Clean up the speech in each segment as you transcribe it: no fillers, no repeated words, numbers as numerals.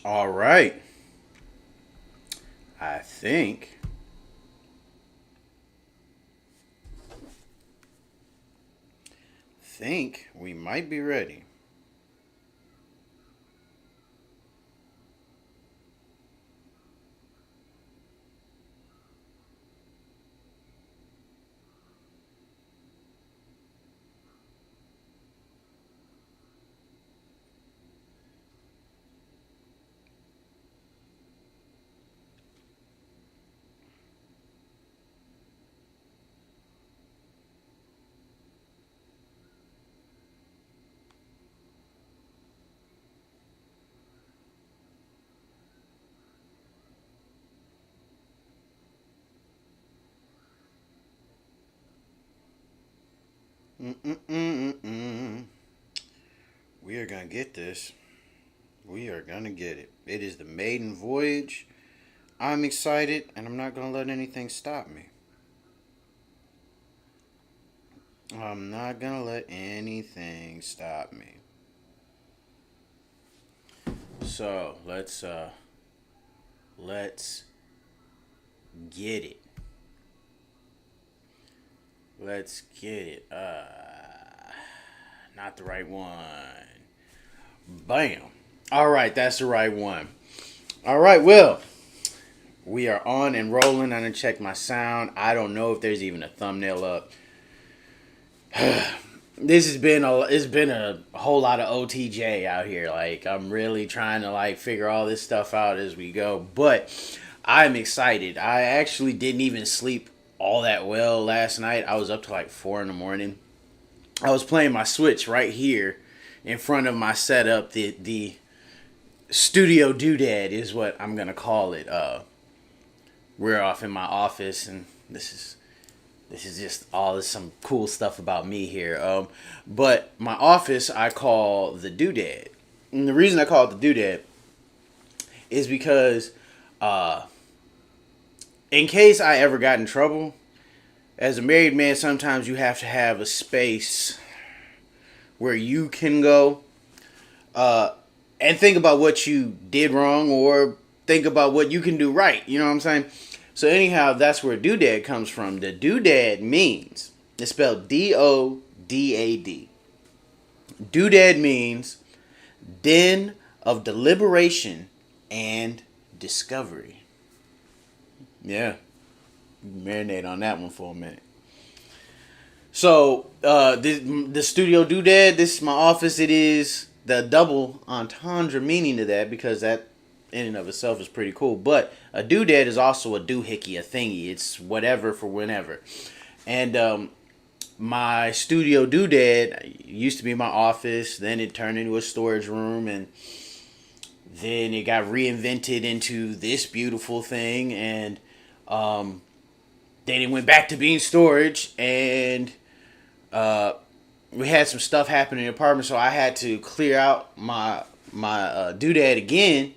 All right. I think we might be ready. Mm-mm-mm-mm. We are gonna get this. We are gonna get it. It is the maiden voyage. I'm excited, and I'm not gonna let anything stop me. I'm not gonna let anything stop me. So let's get it. Let's get it. Not the right one. Bam. All right, that's the right one. All right, Will. We are on and rolling. I'm gonna check my sound. I don't know if there's even a thumbnail up. This has been it's been a whole lot of OTJ out here. Like I'm really trying to like figure all this stuff out as we go. But I'm excited. I actually didn't even sleep all that well last night. I was up to like 4 in the morning. I was playing my Switch right here in front of my setup. The studio doodad is what I'm gonna call it. We're off in my office, and this is just all this some cool stuff about me here. But my office I call the doodad, and the reason I call it the doodad is because, uh, in case I ever got in trouble, as a married man, sometimes you have to have a space where you can go uh, and think about what you did wrong or think about what you can do right. You know what I'm saying? So anyhow, that's where doodad comes from. The doodad means it's spelled DODAD. Doodad means den of deliberation and discovery. Yeah, marinate on that one for a minute. So the studio doodad. This is my office. It is the double entendre meaning to that because that in and of itself is pretty cool. But a doodad is also a doohickey, a thingy. It's whatever for whenever. And my studio doodad used to be my office. Then it turned into a storage room, and then it got reinvented into this beautiful thing. And um, then it went back to being storage, and uh, we had some stuff happen in the apartment, so I had to clear out my doodad again.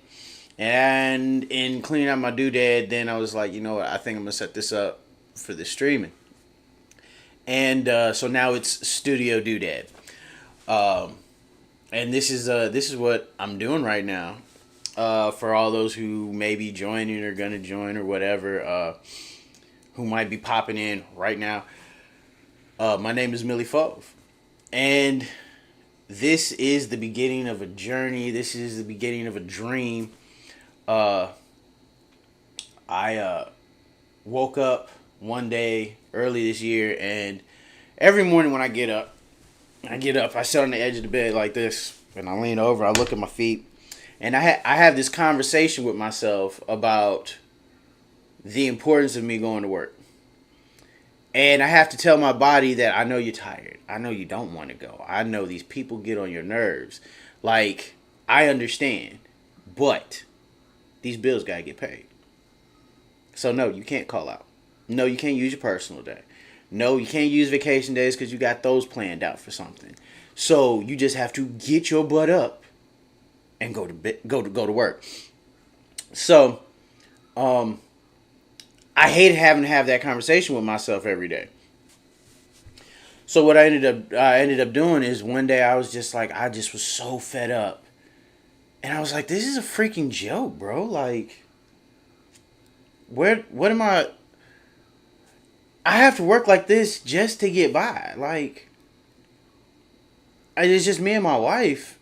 And in cleaning out my doodad, then I was like, you know what? I think I'm gonna set this up for the streaming. And so now it's Studio Doodad. Um, and this is what I'm doing right now. For all those who may be joining or gonna join or whatever, who might be popping in right now. My name is Millie Fove, and this is the beginning of a journey. This is the beginning of a dream. Uh, I woke up one day early this year, and every morning when I sit on the edge of the bed like this, and I lean over, I look at my feet, and I have this conversation with myself about the importance of me going to work. And I have to tell my body that I know you're tired. I know you don't want to go. I know these people get on your nerves. Like, I understand. But these bills got to get paid. So, no, you can't call out. No, you can't use your personal day. No, you can't use vacation days because you got those planned out for something. So, you just have to get your butt up and go to work. So, um, I hate having to have that conversation with myself every day. So what I ended up doing is one day I was just like I just was so fed up And I was like, this is a freaking joke, bro. Like, what am I have to work like this just to get by. Like, it's just me and my wife.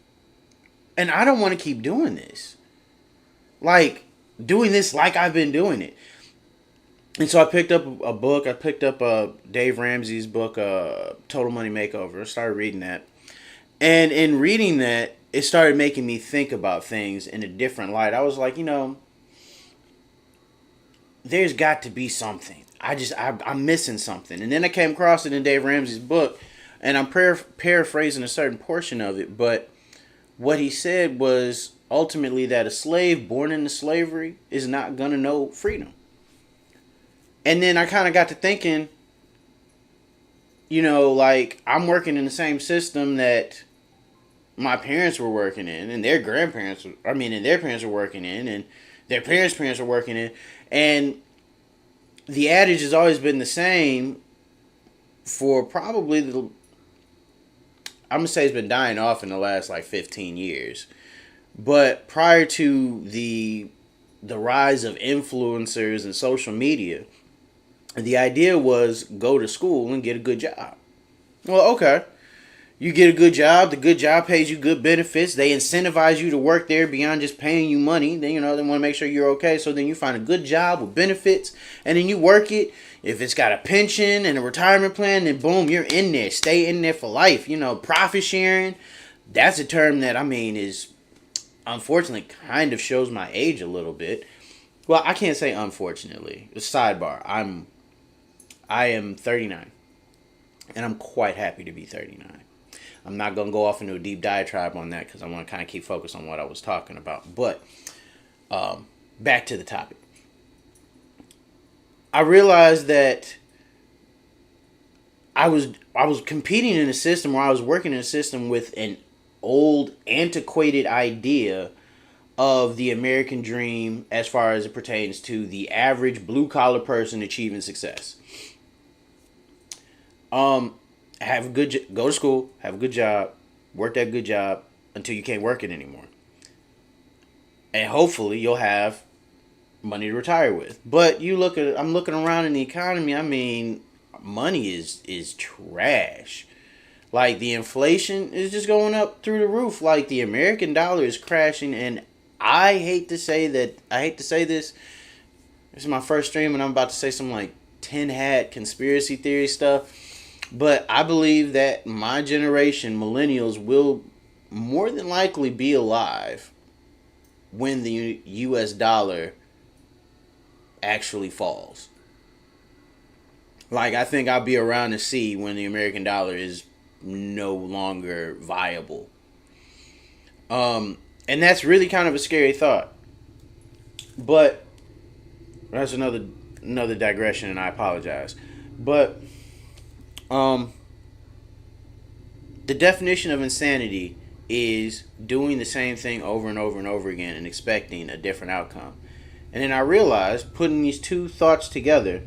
And I don't want to keep doing this. Like, doing this like I've been doing it. And so I picked up a book. I picked up Dave Ramsey's book, Total Money Makeover. I started reading that. And in reading that, it started making me think about things in a different light. I was like, there's got to be something. I'm missing something. And then I came across it in Dave Ramsey's book, and I'm paraphrasing a certain portion of it, but what he said was ultimately that a slave born into slavery is not going to know freedom. And then I kind of got to thinking, like, I'm working in the same system that my parents were working in, and their grandparents, and their parents were working in, and their parents were working in. And the adage has always been the same for probably I'm going to say it's been dying off in the last like 15 years. But prior to the rise of influencers and social media, the idea was go to school and get a good job. Well, okay. You get a good job. The good job pays you good benefits. They incentivize you to work there beyond just paying you money. Then, they want to make sure you're okay. So then you find a good job with benefits, and then you work it. If it's got a pension and a retirement plan, then boom, you're in there. Stay in there for life. Profit sharing. That's a term that, is unfortunately kind of shows my age a little bit. Well, I can't say unfortunately. Sidebar. I am 39, and I'm quite happy to be 39. I'm not going to go off into a deep diatribe on that because I want to kind of keep focused on what I was talking about. But back to the topic. I realized that I was competing in a system, or I was working in a system with an old, antiquated idea of the American dream as far as it pertains to the average blue-collar person achieving success. Go to school, have a good job, work that good job until you can't work it anymore. And hopefully you'll have money to retire with. But I'm looking around in the economy, money is trash. Like, the inflation is just going up through the roof. Like, the American dollar is crashing, and I hate to say this. This is my first stream, and I'm about to say some like tin hat conspiracy theory stuff. But I believe that my generation, millennials, will more than likely be alive when the U.S. dollar actually falls. Like, I think I'll be around to see when the American dollar is no longer viable. And that's really kind of a scary thought. But that's another digression, and I apologize. But the definition of insanity is doing the same thing over and over and over again and expecting a different outcome. And then I realized, putting these two thoughts together,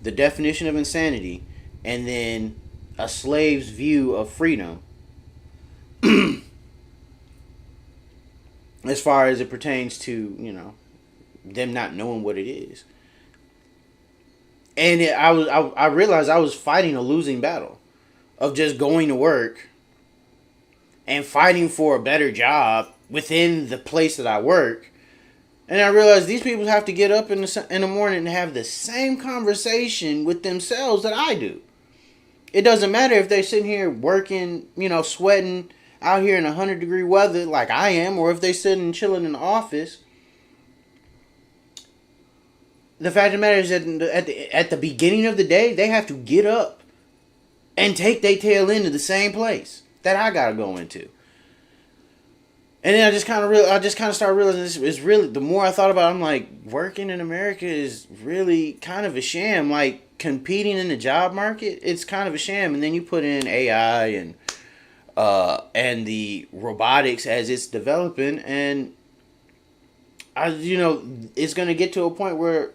the definition of insanity and then a slave's view of freedom, as far as it pertains to, them not knowing what it is. And I realized I was fighting a losing battle of just going to work and fighting for a better job within the place that I work. And I realized these people have to get up in the morning and have the same conversation with themselves that I do. It doesn't matter if they're sitting here working, sweating out here in 100-degree weather like I am, or if they're sitting chilling in the office. The fact of the matter is that at the beginning of the day, they have to get up and take their tail into the same place that I gotta go into. And then I just kind of started realizing this is really, the more I thought about it, I'm like, working in America is really kind of a sham. Like, competing in the job market, it's kind of a sham. And then you put in AI and the robotics as it's developing, and it's gonna get to a point where,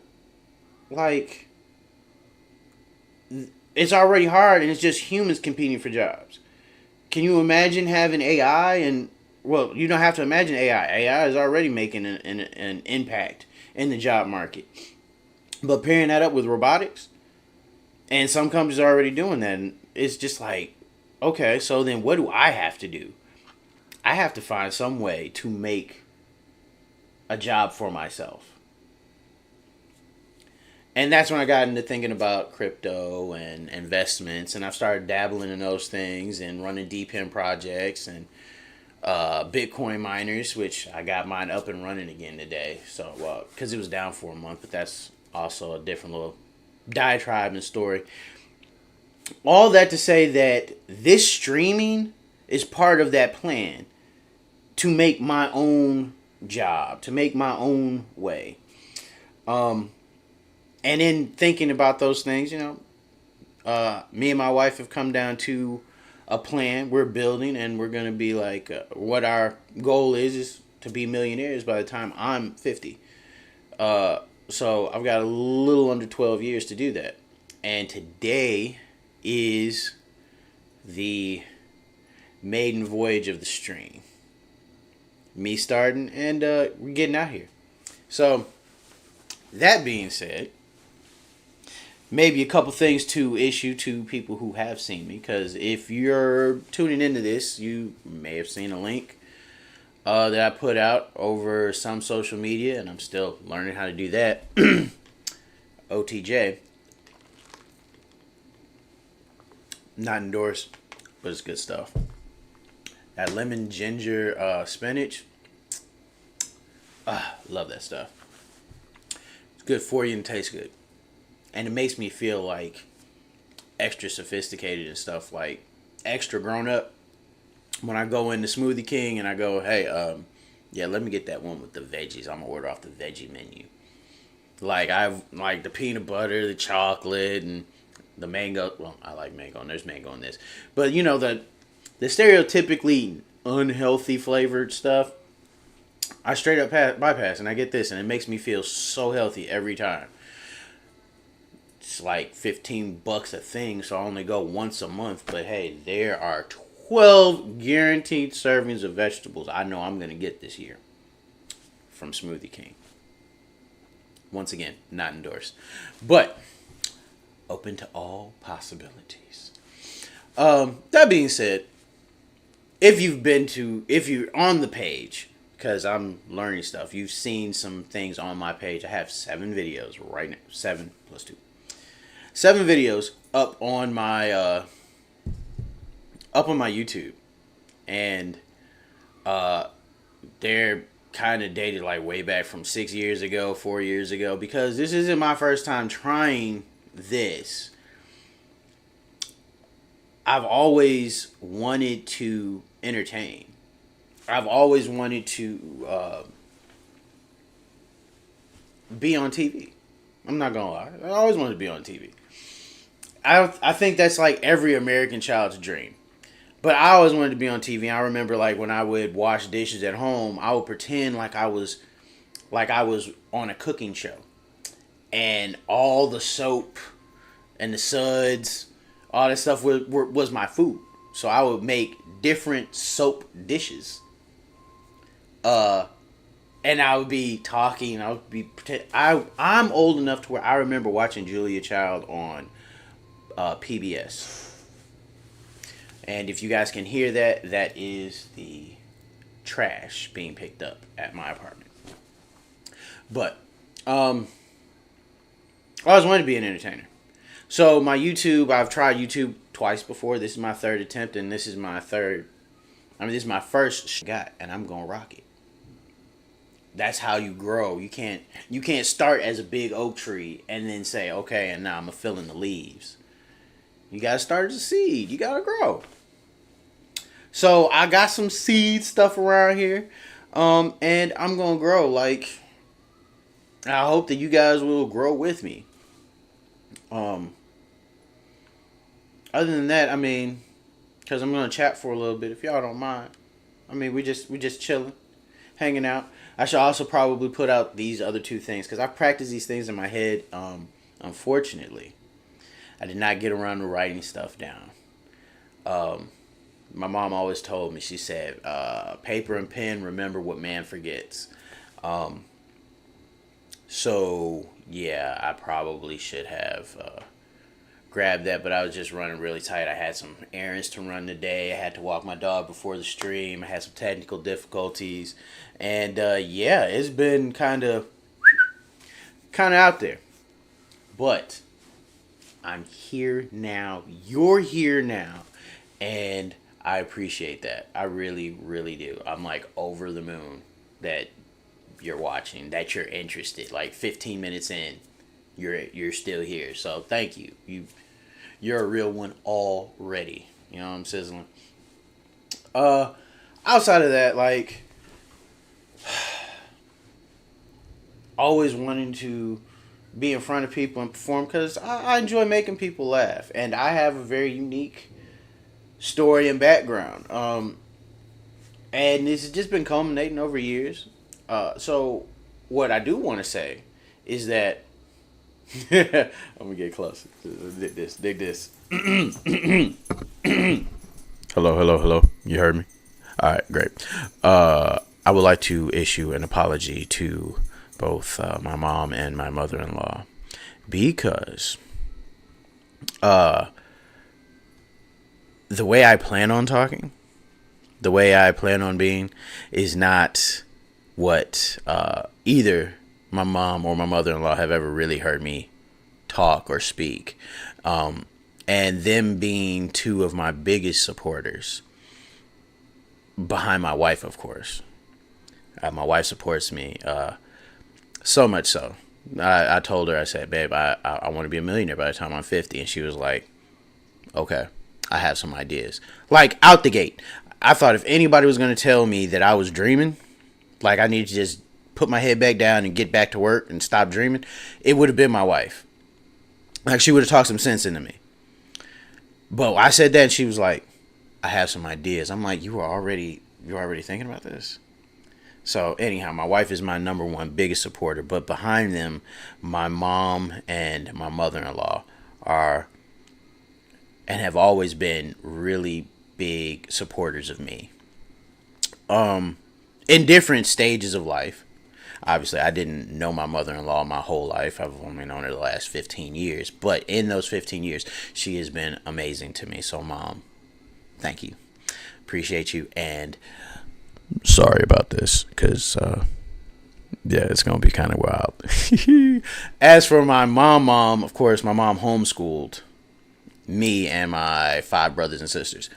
like, it's already hard and it's just humans competing for jobs. Can you imagine having AI and well, you don't have to imagine AI. AI is already making an impact in the job market. But pairing that up with robotics, and some companies are already doing that, and it's just like, okay, so then what do I have to do? I have to find some way to make a job for myself. And that's when I got into thinking about crypto and investments, and I've started dabbling in those things and running deep end projects and Bitcoin miners, which I got mine up and running again today. So, well, because it was down for a month, but that's also a different little diatribe and story. All that to say that this streaming is part of that plan to make my own job, to make my own way. And in thinking about those things, me and my wife have come down to a plan we're building, and we're going to be like, what our goal is to be millionaires by the time I'm 50. So I've got a little under 12 years to do that. And today is the maiden voyage of the stream. Me starting, and we're getting out here. So, that being said, maybe a couple things to issue to people who have seen me, because if you're tuning into this, you may have seen a link that I put out over some social media, and I'm still learning how to do that. OTJ. Not endorsed, but it's good stuff. That lemon ginger spinach. Love that stuff. It's good for you and tastes good. And it makes me feel like extra sophisticated and stuff, like extra grown up. When I go into Smoothie King and I go, hey, yeah, let me get that one with the veggies. I'm gonna order off the veggie menu. Like I've like the peanut butter, the chocolate, and the mango. Well, I like mango, and there's mango in this. But the stereotypically unhealthy flavored stuff, I straight up bypass, and I get this, and it makes me feel so healthy every time. It's like $15 a thing, so I only go once a month. But hey, there are 12 guaranteed servings of vegetables I know I'm going to get this year from Smoothie King. Once again, not endorsed. But open to all possibilities. That being said, if you're on the page, because I'm learning stuff, you've seen some things on my page. I have 7 videos right now. 7 plus 2. 7 videos up on my YouTube, and they're kind of dated like way back from 6 years ago, 4 years ago, because this isn't my first time trying this. I've always wanted to entertain. I've always wanted to be on TV. I'm not gonna lie. I always wanted to be on TV. I think that's like every American child's dream. But I always wanted to be on TV. I remember like when I would wash dishes at home, I would pretend like I was on a cooking show. And all the soap and the suds, all that stuff was my food. So I would make different soap dishes. And I would be talking. I would be I'm old enough to where I remember watching Julia Child on PBS. And if you guys can hear that, that is the trash being picked up at my apartment. But I always wanted to be an entertainer. So my YouTube, I've tried YouTube twice before. This is my 3rd attempt, and this is my this is my first shot, and I'm gonna rock it. That's how you grow. You can't start as a big oak tree and then say, okay, and now I'm gonna fill in the leaves. You gotta start as a seed. You gotta grow. So I got some seed stuff around here, and I'm gonna grow. Like, I hope that you guys will grow with me. Other than that, I mean, because I'm gonna chat for a little bit, if y'all don't mind. I mean, we just chilling, hanging out. I should also probably put out these other 2 things, because I practice these things in my head. Unfortunately, I did not get around to writing stuff down. My mom always told me, she said, paper and pen, remember what man forgets. Um, so, yeah, I probably should have grabbed that, but I was just running really tight. I had some errands to run today. I had to walk my dog before the stream. I had some technical difficulties. And yeah, it's been kind of out there. But I'm here now. You're here now. And I appreciate that. I really, really do. I'm like over the moon that you're watching, that you're interested. Like 15 minutes in, you're still here. So thank you. You're a real one already. You know what I'm sizzling. Uh Outside of that, like always wanting to be in front of people and perform because I enjoy making people laugh, and I have a very unique story and background. And this has just been culminating over years. So what I do want to say is that I'm gonna get closer. Dig this. Dig this. Hello, hello, hello. You heard me? All right, great. I would like to issue an apology to both my mom and my mother-in-law because the way I plan on talking, the way I plan on being, is not what either my mom or my mother-in-law have ever really heard me talk or speak. And them being two of my biggest supporters, behind my wife, of course. My wife supports me so much so. I told her, I said, babe, I want to be a millionaire by the time I'm 50. And she was like, okay, I have some ideas. Like, out the gate. I thought if anybody was going to tell me that I was dreaming, like I need to just put my head back down and get back to work and stop dreaming, it would have been my wife. Like, she would have talked some sense into me. But I said that and she was like, I have some ideas. I'm like, you're already thinking about this? So anyhow, my wife is my number one biggest supporter, but behind them, my mom and my mother-in-law are and have always been really big supporters of me. In different stages of life. Obviously, I didn't know my mother-in-law my whole life. I've only known her the last 15 years. But in those 15 years, she has been amazing to me. So, Mom, thank you. Appreciate you. And sorry about this because, yeah, it's going to be kind of wild. As for my mom, of course, my mom homeschooled me and my 5 brothers and sisters.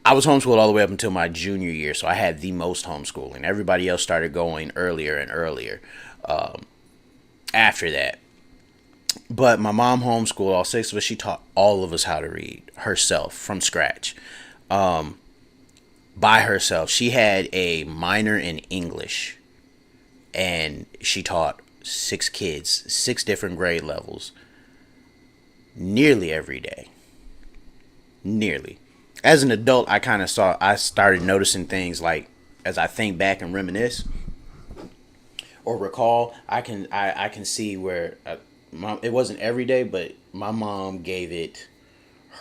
I was homeschooled all the way up until my junior year, so I had the most homeschooling. Everybody else started going earlier and earlier after that. But my mom homeschooled all 6 of us. She taught all of us how to read herself from scratch, by herself. She had a minor in English, and she taught 6 kids, 6 different grade levels, nearly every day. Nearly. As an adult, I started noticing things like, as I think back and reminisce or recall, I can see where it wasn't every day, but my mom gave it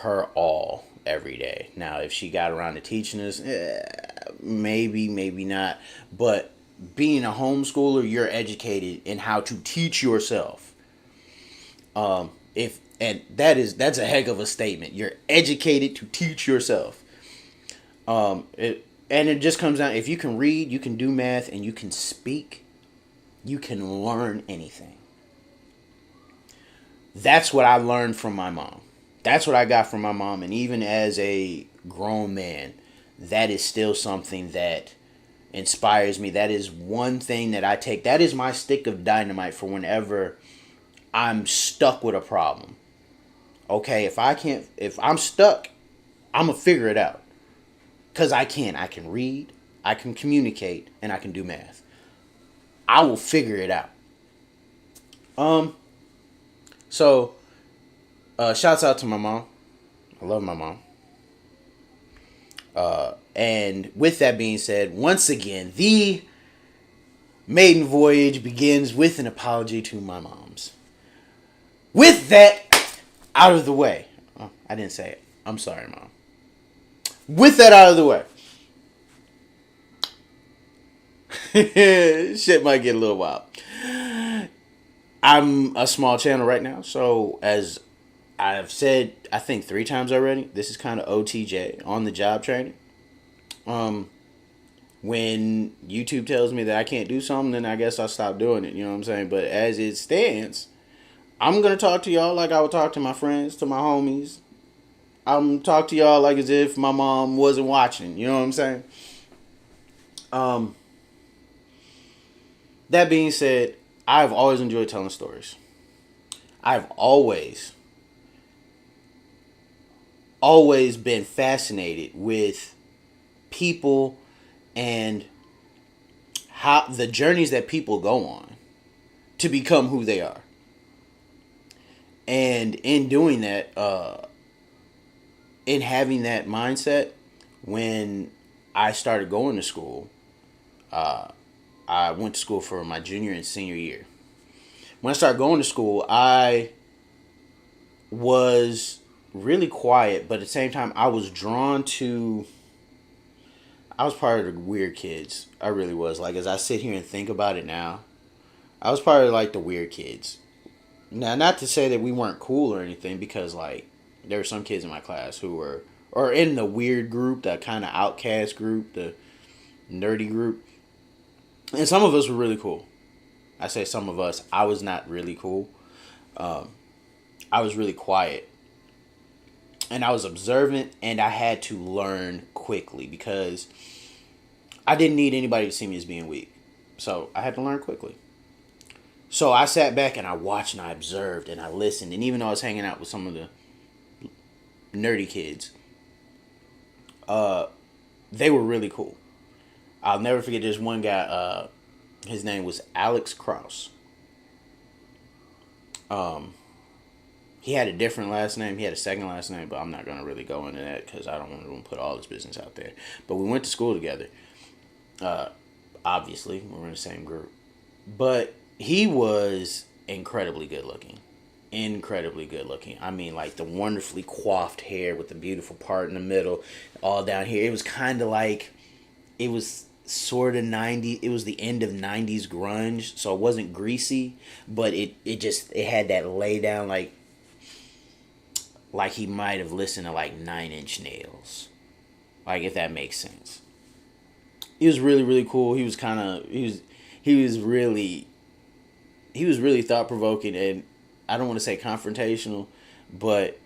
her all every day. Now, if she got around to teaching us, maybe not. But being a homeschooler, you're educated in how to teach yourself. That's a heck of a statement. You're educated to teach yourself. It just comes down, if you can read, you can do math, and you can speak, you can learn anything. That's what I learned from my mom. That's what I got from my mom. And even as a grown man, that is still something that inspires me. That is one thing that I take. That is my stick of dynamite for whenever I'm stuck with a problem. Okay, if I'm stuck, I'm going to figure it out. Because I can read, I can communicate, and I can do math. I will figure it out. So, shouts out to my mom. I love my mom. And with that being said, once again, the maiden voyage begins with an apology to my moms. With that out of the way. Oh, I didn't say it. I'm sorry, Mom. With that out of the way, shit might get a little wild. I'm a small channel right now, so as I've said, I think 3 times already, this is kind of OTJ, on the job training. Um, when YouTube tells me that I can't do something, then I guess I'll stop doing it. You know what I'm saying? But as it stands, I'm gonna talk to y'all like I would talk to my friends, to my homies. I'm talk to y'all like as if my mom wasn't watching. You know what I'm saying? Um, that being said, I've always enjoyed telling stories. I've always been fascinated with people and how the journeys that people go on to become who they are. And in doing that, in having that mindset, when I started going to school, uh, I went to school for my junior and senior year. When I started going to school, I was really quiet, but at the same time, I was drawn to. I was part of the weird kids. I really was. Like, as I sit here and think about it now, I was part of, like, the weird kids. Now, not to say that we weren't cool or anything, because, like, there were some kids in my class who were, or in the weird group, that kind of outcast group, the nerdy group. And some of us were really cool. I say some of us. I was not really cool. Um, I was really quiet. And I was observant, and I had to learn quickly because I didn't need anybody to see me as being weak. So I had to learn quickly. So I sat back and I watched and I observed and I listened. And even though I was hanging out with some of the nerdy kids, they were really cool. I'll never forget this one guy. His name was Alex Krause. He had a different last name. He had a second last name, but I'm not going to really go into that because I don't want to put all his business out there. But we went to school together. Obviously, we were in the same group. But he was incredibly good looking. Incredibly good looking. I mean, like the wonderfully coiffed hair with the beautiful part in the middle, all down here. It was kind of like, it was sort of 90s. It was the end of 90s grunge, so it wasn't greasy, but it had that lay down, like he might have listened to like 9 Inch Nails, like, if that makes sense. He was really, really cool. He was kind of he was really thought provoking, and I don't want to say confrontational, but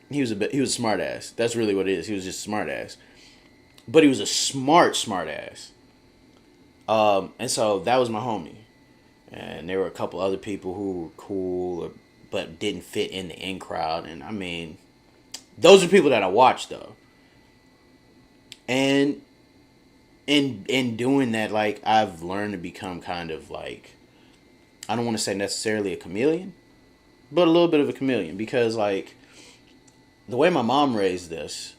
he was a smart ass. That's really what it is. He was just a smart ass, but he was a smart ass. And so that was my homie, and there were a couple other people who were cool, but didn't fit in the in crowd. And I mean, those are people that I watched though. And in doing that, like, I've learned to become kind of like, I don't want to say necessarily a chameleon, but a little bit of a chameleon, because like the way my mom raised this,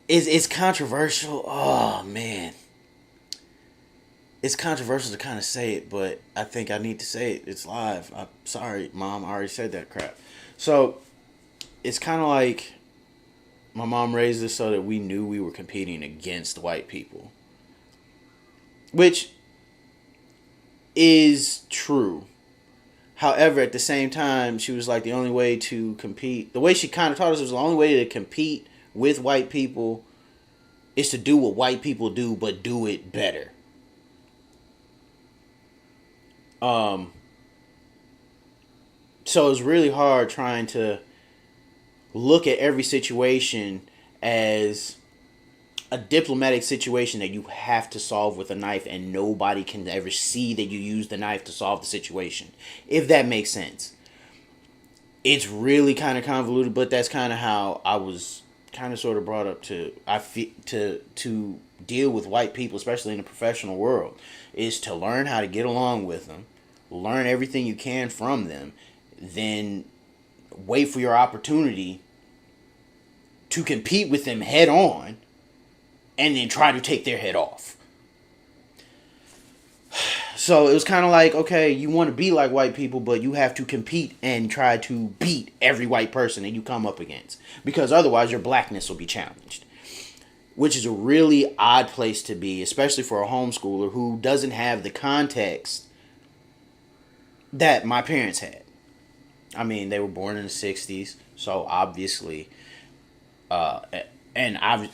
it's controversial. Oh man, it's controversial to kind of say it, but I think I need to say it. It's live. I'm sorry, Mom. I already said that crap. So it's kind of like my mom raised us so that we knew we were competing against white people, which is true. However, at the same time, she was like, the only way to compete, the way she kind of taught us, was the only way to compete with white people is to do what white people do, but do it better. So it's really hard trying to look at every situation as a diplomatic situation that you have to solve with a knife, and nobody can ever see that you use the knife to solve the situation, if that makes sense. It's really kind of convoluted, but that's kind of how I was kind of sort of brought up to deal with white people, especially in the professional world, is to learn how to get along with them, learn everything you can from them, then wait for your opportunity to compete with them head on, and then try to take their head off. So it was kind of like, okay, you want to be like white people, but you have to compete and try to beat every white person that you come up against, because otherwise your blackness will be challenged, which is a really odd place to be, especially for a homeschooler who doesn't have the context that my parents had. I mean, they were born in the 60s, so obviously, uh, and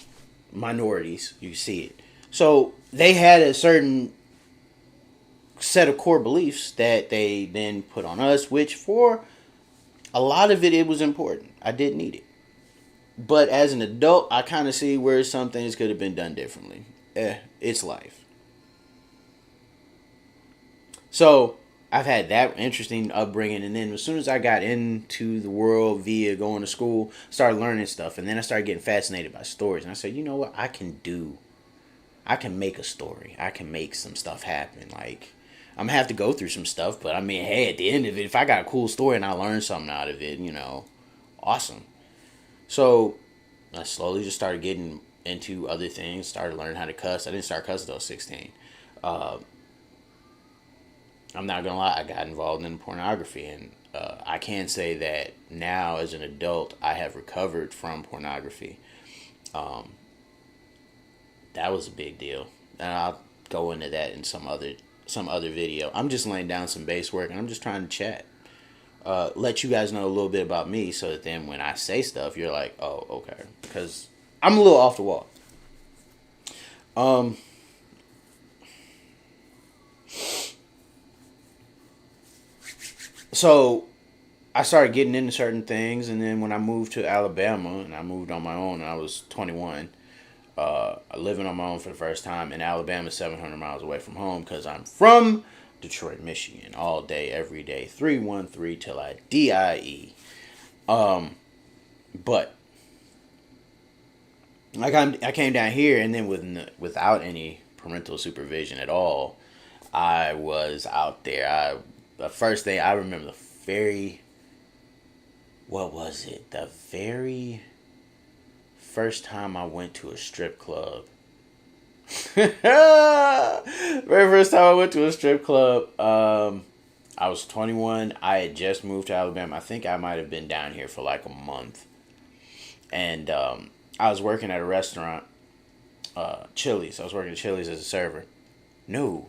minorities, you see it. So they had a certain set of core beliefs that they then put on us, which for a lot of it, it was important. I did need it. But as an adult, I kind of see where some things could have been done differently. It's life. So I've had that interesting upbringing, and then as soon as I got into the world via going to school, started learning stuff, and then I started getting fascinated by stories. And I said, you know what, I can make a story. I can make some stuff happen. Like, I'm gonna have to go through some stuff, but I mean, hey, at the end of it, if I got a cool story and I learned something out of it, awesome. So I slowly just started getting into other things. Started learning how to cuss. I didn't start cussing until I was 16. Uh, I'm not gonna lie, I got involved in pornography, and I can say that now as an adult, I have recovered from pornography. Um, that was a big deal, and I'll go into that in some other video. I'm just laying down some base work, and I'm just trying to chat. Let you guys know a little bit about me, so that then when I say stuff, you're like, oh, okay, because I'm a little off the wall. Um, so I started getting into certain things, and then when I moved to Alabama, and I moved on my own, and I was 21, living on my own for the first time in Alabama, 700 miles away from home, because I'm from Detroit, Michigan, all day, every day, 313 till I die. But I came down here, and then without any parental supervision at all, I was out there. The first thing I remember, what was it? The very first time I went to a strip club. Very first time I went to a strip club. I was 21. I had just moved to Alabama. I think I might have been down here for like a month. And I was working at a restaurant, Chili's. I was working at Chili's as a server. No.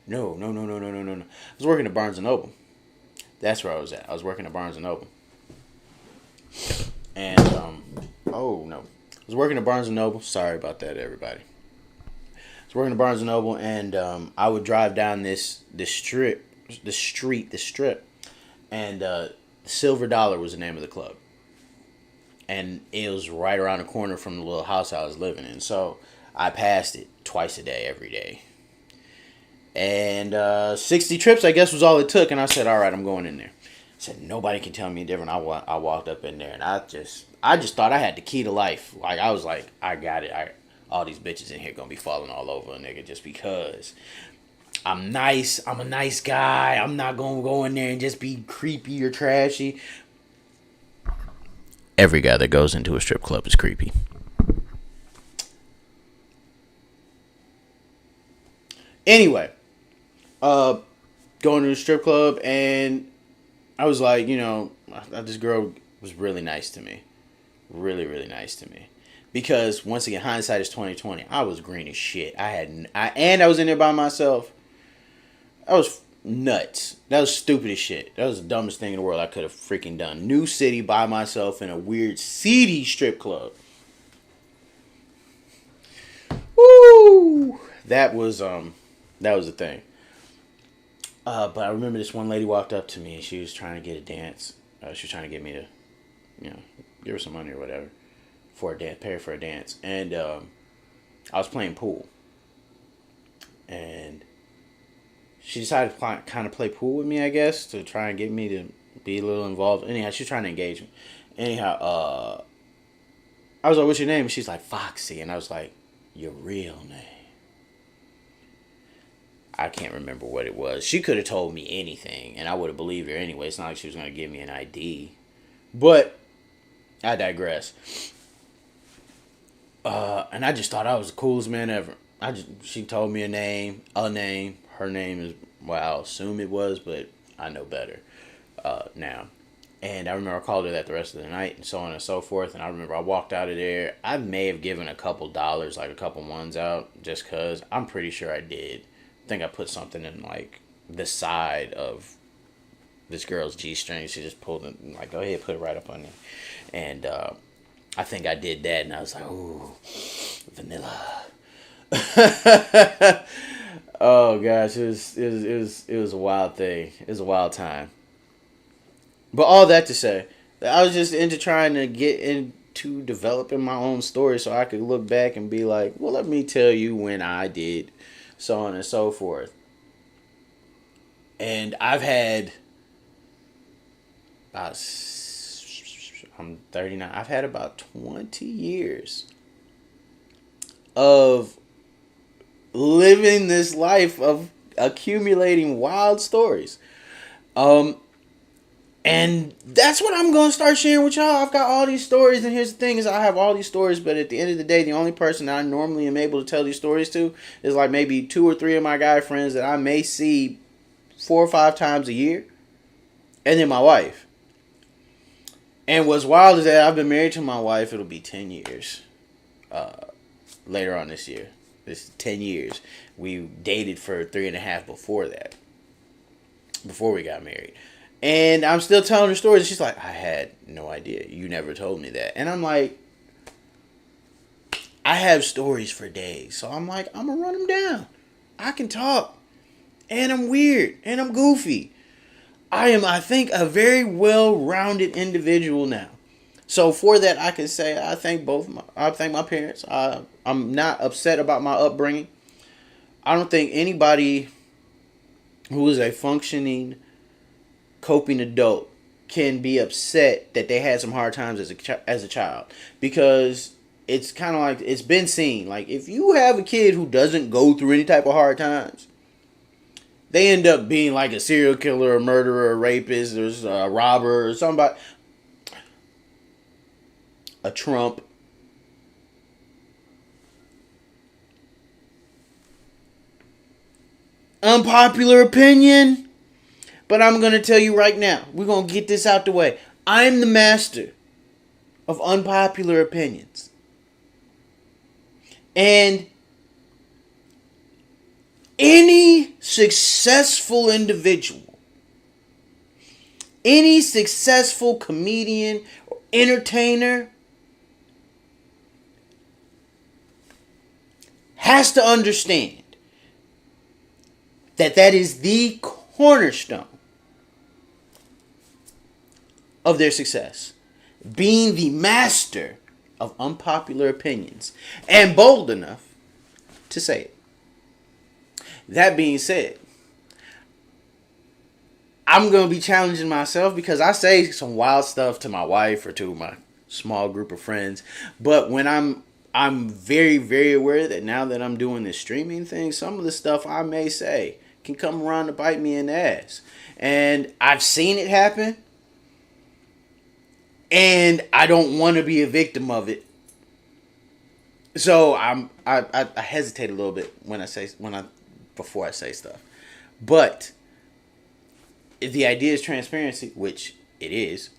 No, no, no, no, no, no, no, no. I was working at Barnes and Noble. That's where I was at. I was working at Barnes and Noble. And, oh no. I was working at Barnes and Noble. Sorry about that, everybody. I was working at Barnes and Noble, and I would drive down this strip, and Silver Dollar was the name of the club. And it was right around the corner from the little house I was living in. So I passed it twice a day, every day. And 60 trips, I guess, was all it took. And I said, all right, I'm going in there. I said, nobody can tell me different. I walked up in there, and I just thought I had the key to life. Like, I was like, I got it. All these bitches in here gonna be falling all over a nigga just because I'm nice. I'm a nice guy. I'm not gonna go in there and just be creepy or trashy. Every guy that goes into a strip club is creepy. Anyway, going to the strip club, and I was like, this girl was really nice to me. Really, really nice to me. Because, once again, hindsight is 20/20. I was green as shit. I was in there by myself. I was nuts. That was stupid as shit. That was the dumbest thing in the world I could have freaking done. New city by myself in a weird, seedy strip club. Woo! That was the thing. But I remember this one lady walked up to me, and she was trying to get a dance. She was trying to get me to, give her some money or whatever for a dance, pay her for a dance. And I was playing pool, and she decided to kind of play pool with me, I guess, to try and get me to be a little involved. Anyhow, she's trying to engage me. Anyhow, I was like, "What's your name?" And she's like, "Foxy," and I was like, "Your real name?" I can't remember what it was. She could have told me anything, and I would have believed her anyway. It's not like she was going to give me an ID. But I digress. And I just thought I was the coolest man ever. she told me a name. Her name is, well, I'll assume it was, but I know better now. And I remember I called her that the rest of the night and so on and so forth. And I remember I walked out of there. I may have given a couple dollars, like a couple ones out, just because I'm pretty sure I did. I think I put something in like the side of this girl's G string. She just pulled it, like, go ahead, put it right up on there. And I think I did that. And I was like, ooh, vanilla. Oh gosh, it was a wild thing. It was a wild time. But all that to say, I was just into trying to get into developing my own story so I could look back and be like, well, let me tell you when I did, so on and so forth. And I've had about, I'm 39, I've had about 20 years of living this life of accumulating wild stories. And that's what I'm going to start sharing with y'all. I've got all these stories, and here's the thing is I have all these stories, but at the end of the day, the only person I normally am able to tell these stories to is like maybe 2 or 3 of my guy friends that I may see 4 or 5 times a year, and then my wife. And what's wild is that I've been married to my wife, it'll be 10 years later on this year. This is 10 years. We dated for 3.5 before that, before we got married. And I'm still telling her stories. She's like, I had no idea. You never told me that. And I'm like, I have stories for days. So I'm like, I'm going to run them down. I can talk. And I'm weird. And I'm goofy. I am, I think, a very well-rounded individual now. So for that, I can say I thank my parents. I'm not upset about my upbringing. I don't think anybody who is a functioning coping adult can be upset that they had some hard times as a child, because it's kind of like it's been seen, like if you have a kid who doesn't go through any type of hard times, they end up being like a serial killer, a murderer, a rapist, or a robber, or somebody, a Trump. Unpopular opinion. But I'm going to tell you right now, we're going to get this out the way. I'm the master of unpopular opinions. And any successful individual, any successful comedian or entertainer has to understand that is the cornerstone of their success. Being the master of unpopular opinions and bold enough to say it. That being said, I'm going to be challenging myself because I say some wild stuff to my wife or to my small group of friends. But when I'm very, very aware that now that I'm doing this streaming thing, some of the stuff I may say can come around to bite me in the ass. And I've seen it happen. And I don't want to be a victim of it. So I hesitate a little bit before I say stuff. But if the idea is transparency, which it is,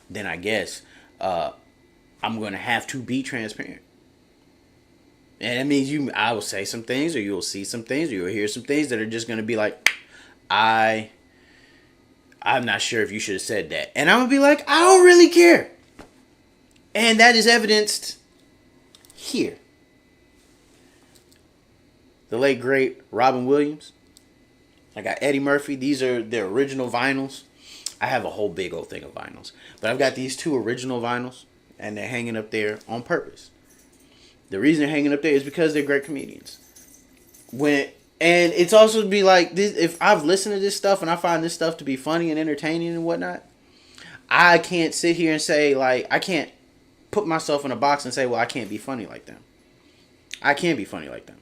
then I guess I'm going to have to be transparent. And that means I will say some things, or you'll see some things, or you'll hear some things that are just going to be like, I'm not sure if you should have said that. And I'm going to be like, I don't really care. And that is evidenced here. The late, great Robin Williams. I got Eddie Murphy. These are their original vinyls. I have a whole big old thing of vinyls. But I've got these 2 original vinyls, and they're hanging up there on purpose. The reason they're hanging up there is because they're great comedians. And it's also to be like this, if I've listened to this stuff and I find this stuff to be funny and entertaining and whatnot, I can't sit here and say, like, I can't put myself in a box and say, well, I can't be funny like them. I can't be funny like them.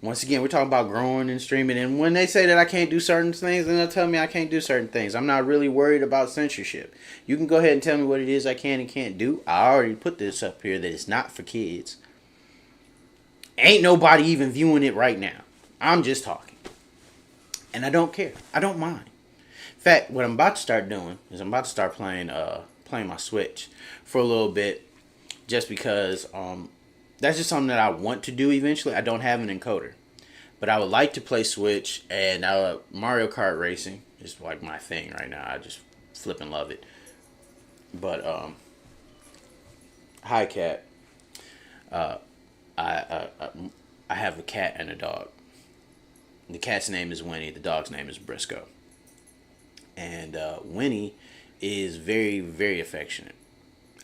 Once again, we're talking about growing and streaming. And when they say that I can't do certain things, then they'll tell me I can't do certain things. I'm not really worried about censorship. You can go ahead and tell me what it is I can and can't do. I already put this up here that it's not for kids. Ain't nobody even viewing it right now. I'm just talking. And I don't care. I don't mind. In fact, what I'm about to start doing is I'm about to start playing my Switch for a little bit, just because that's just something that I want to do eventually. I don't have an encoder, but I would like to play Switch, and Mario Kart racing is like my thing right now. I just flip and love it. But hi cat. Uh, I have a cat and a dog. The cat's name is Winnie. The dog's name is Briscoe. And Winnie is very, very affectionate.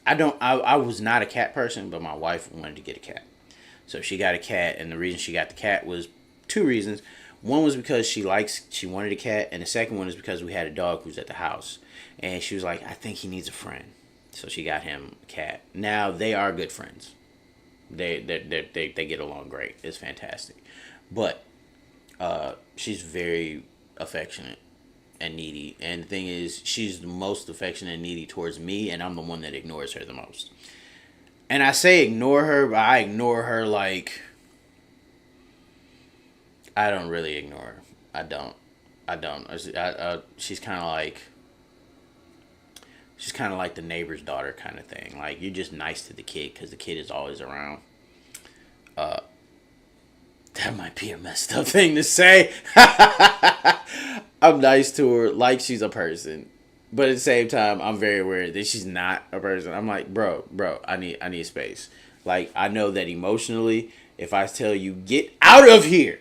I was not a cat person, but my wife wanted to get a cat. So she got a cat, and the reason she got the cat was two reasons. One was because she wanted a cat, and the second one is because we had a dog who's at the house. And she was like, I think he needs a friend. So she got him a cat. Now they are good friends. They get along great. It's fantastic. But she's very affectionate and needy. And the thing is, she's the most affectionate and needy towards me, and I'm the one that ignores her the most. And I say ignore her, but I ignore her like I don't really ignore her. I don't. She's kind of like the neighbor's daughter kind of thing. Like, you're just nice to the kid because the kid is always around. That might be a messed up thing to say. I'm nice to her like she's a person, but at the same time, I'm very aware that she's not a person. I'm like, bro, I need space. Like, I know that emotionally, if I tell you get out of here,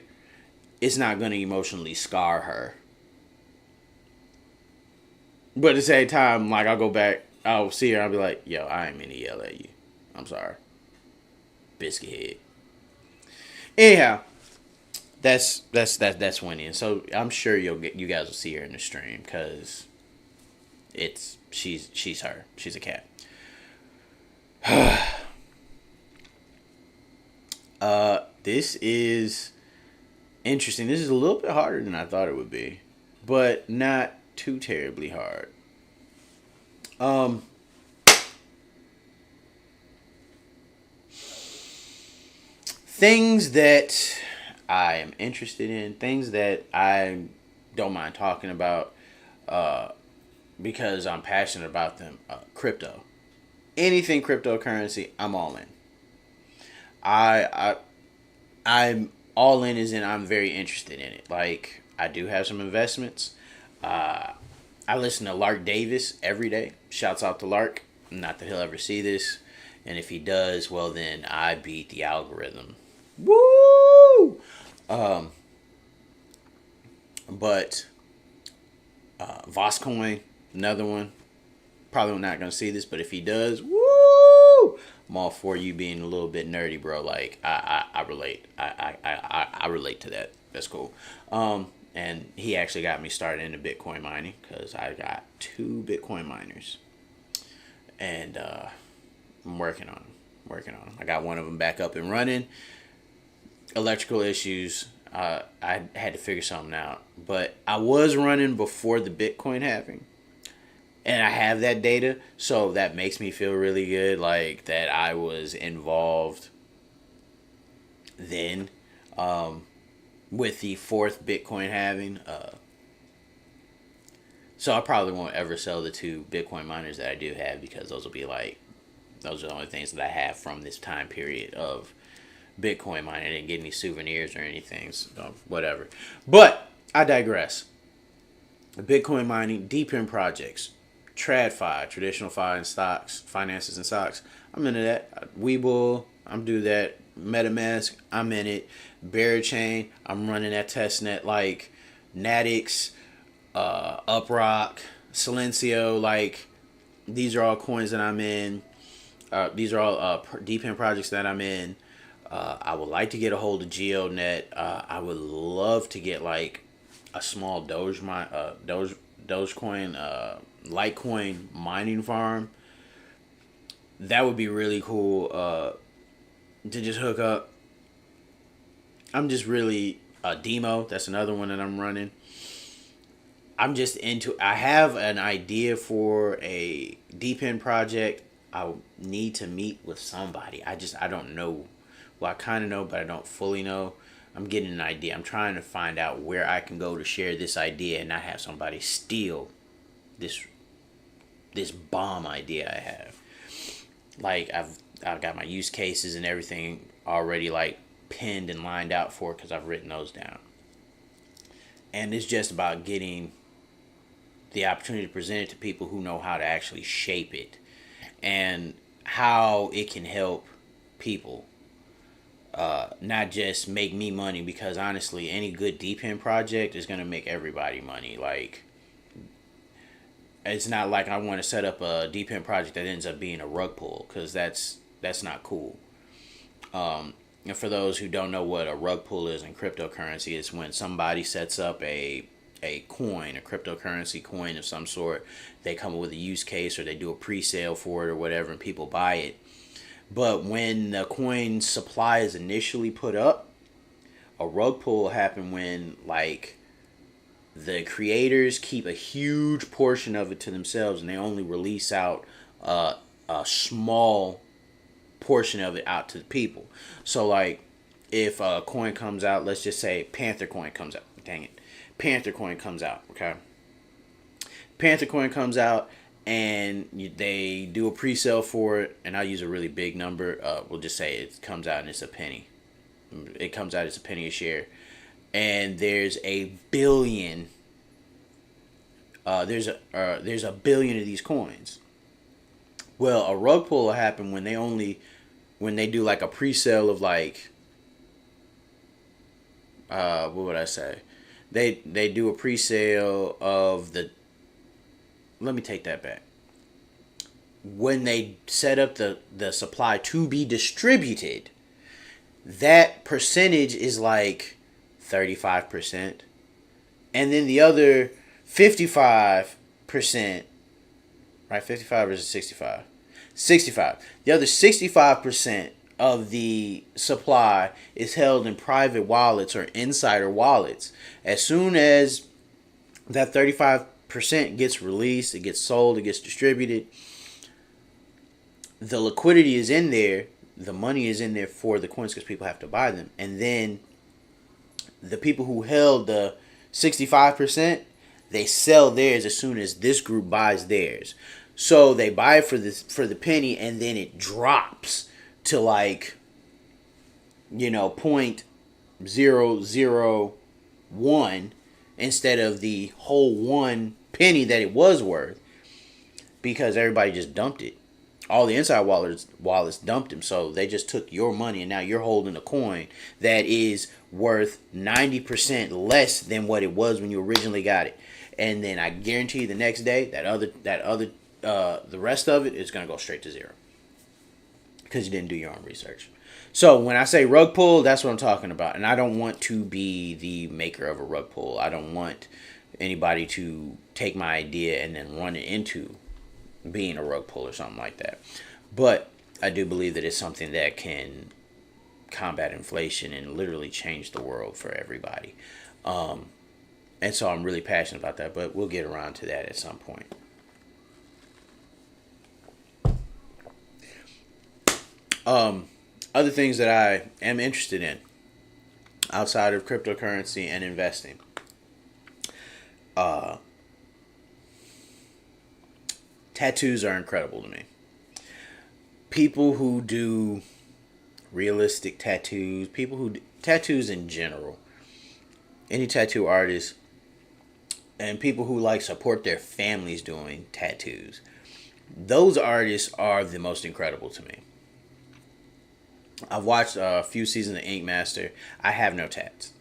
it's not gonna emotionally scar her. But at the same time, like, I'll go back, I'll see her, I'll be like, yo, I ain't mean to yell at you. I'm sorry. Biscuit head. Anyhow, that's Winnie, and so I'm sure you guys will see her in the stream because she's her. She's a cat. This is interesting. This is a little bit harder than I thought it would be, but not too terribly hard. Things that I am interested in, things that I don't mind talking about, because I'm passionate about them. Crypto, anything cryptocurrency, I'm all in. I I'm all in as in I'm very interested in it. Like, I do have some investments. Uh, I listen to Lark Davis every day. Shouts out to Lark. Not that he'll ever see this, and if he does, well then I beat the algorithm. Woo! Um, but Voscoin, another one. Probably not gonna see this, but if he does, woo! I'm all for you being a little bit nerdy, bro. Like, I relate. I relate to that. That's cool. And he actually got me started into Bitcoin mining because I got 2 Bitcoin miners, and I'm working on them. I got one of them back up and running. Electrical issues. I had to figure something out, but I was running before the Bitcoin halving, and I have that data, so that makes me feel really good, like that I was involved then, with the fourth Bitcoin halving. So I probably won't ever sell the 2 Bitcoin miners that I do have, because those are the only things that I have from this time period of Bitcoin mining. I didn't get any souvenirs or anything, so whatever. But I digress. Bitcoin mining, deep in projects, TradFi, traditional fi and stocks, finances and stocks. I'm into that. Webull, I'm do that. MetaMask, I'm in it. Chain, I'm running that testnet, like Natix, Uprock, Silencio. Like, these are all coins that I'm in. These are all deep in projects that I'm in. I would like to get a hold of GeoNet. I would love to get like a small Dogecoin, Litecoin mining farm. That would be really cool to just hook up I'm just really demo. That's another one that I'm running. I'm just into. I have an idea for a deep end project. I need to meet with somebody. I don't know. Well, I kind of know, but I don't fully know. I'm getting an idea. I'm trying to find out where I can go to share this idea and not have somebody steal this bomb idea I have. Like I've got my use cases and everything already like pinned and lined out for it because I've written those down. And it's just about getting the opportunity to present it to people who know how to actually shape it and how it can help people, not just make me money, because honestly any good deep end project is going to make everybody money. Like, it's not like I want to set up a deep end project that ends up being a rug pull, because that's not cool. And for those who don't know what a rug pull is in cryptocurrency, it's when somebody sets up a coin, a cryptocurrency coin of some sort. They come up with a use case or they do a pre-sale for it or whatever, and people buy it. But when the coin supply is initially put up, a rug pull will happen when like the creators keep a huge portion of it to themselves and they only release out a small portion of it out to the people. So like if a coin comes out, let's just say Panther coin comes out. Dang it. Panther coin comes out, okay? Panther coin comes out and they do a pre-sale for it, and I'll use a really big number. We'll just say it comes out and it's a penny. It comes out as a penny a share. And there's a billion there's a billion of these coins. Well, a rug pull will happen when they do like a pre-sale of like what would I say? They do a pre-sale of the. Let me take that back. When they set up the supply to be distributed, that percentage is like 35%, and then the other 55%, right? 55 versus 65. 65. The other 65% of the supply is held in private wallets or insider wallets. As soon as that 35% gets released, it gets sold, it gets distributed, the liquidity is in there, the money is in there for the coins because people have to buy them. And then the people who held the 65%, they sell theirs as soon as this group buys theirs. So they buy it for the penny, and then it drops to like, point 0.001 instead of the whole 1 penny that it was worth, because everybody just dumped it. All the inside wallets dumped them, so they just took your money, and now you're holding a coin that is worth 90% less than what it was when you originally got it. And then I guarantee you the next day the rest of it is going to go straight to zero because you didn't do your own research. So when I say rug pull, that's what I'm talking about. And I don't want to be the maker of a rug pull. I don't want anybody to take my idea and then run it into being a rug pull or something like that. But I do believe that it's something that can combat inflation and literally change the world for everybody. And so I'm really passionate about that, but we'll get around to that at some point. Other things that I am interested in outside of cryptocurrency and investing. Tattoos are incredible to me. People who do realistic tattoos, people who do tattoos in general, any tattoo artists, and people who like support their families doing tattoos. Those artists are the most incredible to me. I've watched a few seasons of Ink Master. I have no tats.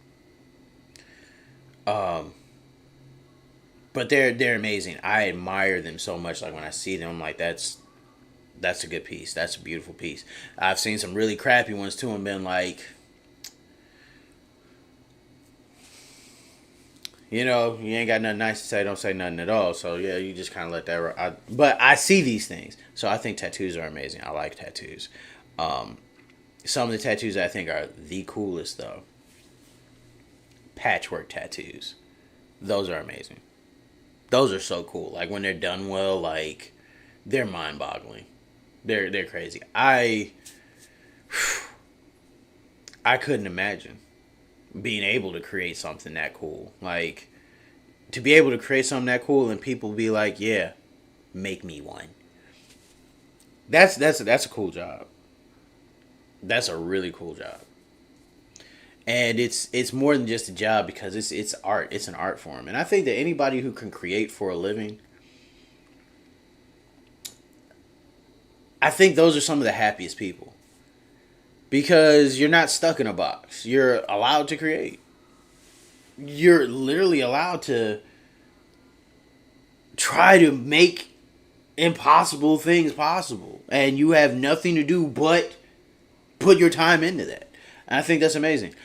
But they're amazing. I admire them so much. Like when I see them, I'm like, that's a good piece. That's a beautiful piece. I've seen some really crappy ones too and been like, you ain't got nothing nice to say, don't say nothing at all. So yeah, you just kind of let that. But I see these things, so I think tattoos are amazing. I like tattoos. Some of the tattoos I think are the coolest though patchwork tattoos. Those are amazing. Those are so cool. Like when they're done well, like they're mind boggling. They're crazy. I couldn't imagine being able to create something that cool. Like to be able to create something that cool and people be like, yeah, make me one. That's a cool job. That's a really cool job. And it's more than just a job because it's art. It's an art form. And I think that anybody who can create for a living, I think those are some of the happiest people because you're not stuck in a box. You're allowed to create. You're literally allowed to try to make impossible things possible, and you have nothing to do but put your time into that. And I think that's amazing.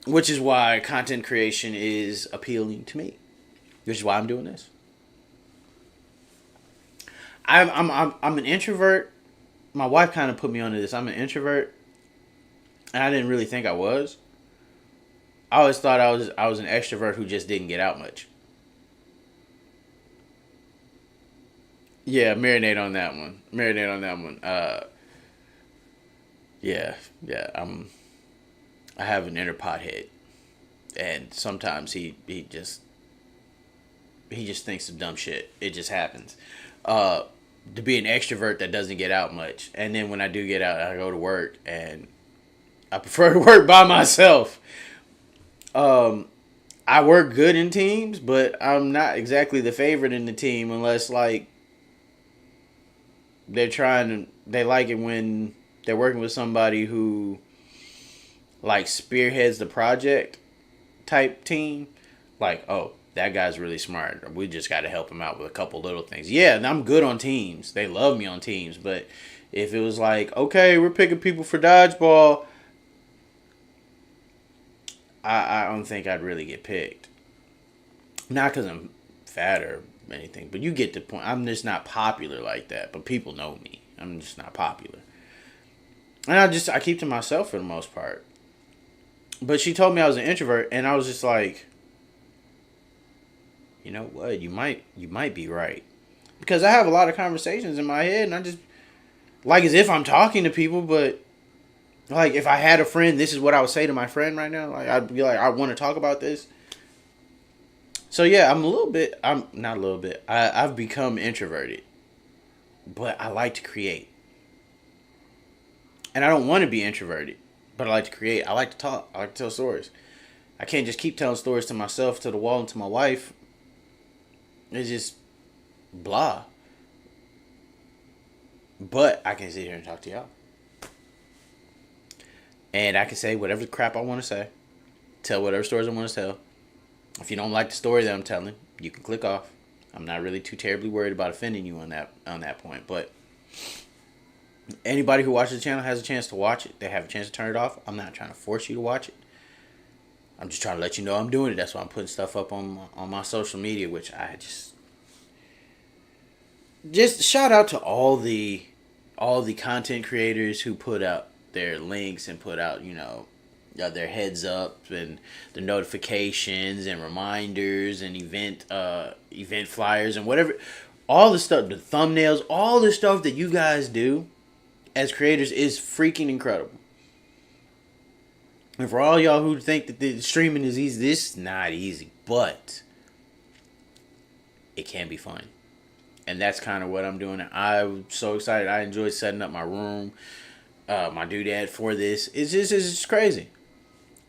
Which is why content creation is appealing to me. Which is why I'm doing this. I'm an introvert. My wife kind of put me onto this. I'm an introvert, and I didn't really think I was. I always thought I was an extrovert who just didn't get out much. Yeah, marinate on that one. Marinate on that one. Yeah, yeah. I have an inner pothead, and sometimes he just thinks of dumb shit. It just happens. Uh, to be an extrovert that doesn't get out much, and then when I do get out, I go to work, and I prefer to work by myself. Um, I work good in teams, but I'm not exactly the favorite in the team unless like they like it when they're working with somebody who like spearheads the project type team. Like, oh, that guy's really smart. We just got to help him out with a couple little things. Yeah, and I'm good on teams. They love me on teams. But if it was like, okay, we're picking people for dodgeball, I don't think I'd really get picked. Not because I'm fat or anything, but you get the point. I'm just not popular like that. But people know me. I'm just not popular. And I keep to myself for the most part. But she told me I was an introvert, and I was just like, you know what? You might be right. Because I have a lot of conversations in my head, and I just like as if I'm talking to people, but like if I had a friend, this is what I would say to my friend right now. Like I'd be like, I want to talk about this. So yeah, I'm not a little bit. I've become introverted, but I like to create. And I don't want to be introverted, but I like to create. I like to talk. I like to tell stories. I can't just keep telling stories to myself, to the wall, and to my wife. It's just blah. But I can sit here and talk to y'all. And I can say whatever crap I want to say. Tell whatever stories I want to tell. If you don't like the story that I'm telling, you can click off. I'm not really too terribly worried about offending you on that point. But anybody who watches the channel has a chance to watch it. They have a chance to turn it off. I'm not trying to force you to watch it. I'm just trying to let you know I'm doing it. That's why I'm putting stuff up on my social media, which I just shout out to all the content creators who put out their links and put out their heads up and the notifications and reminders and event flyers and whatever, all the stuff, the thumbnails, all the stuff that you guys do as creators is freaking incredible. And for all y'all who think that the streaming is easy, this is not easy, but it can be fun. And that's kind of what I'm doing. I'm so excited. I enjoyed setting up my room, my doodad for this. It's just crazy.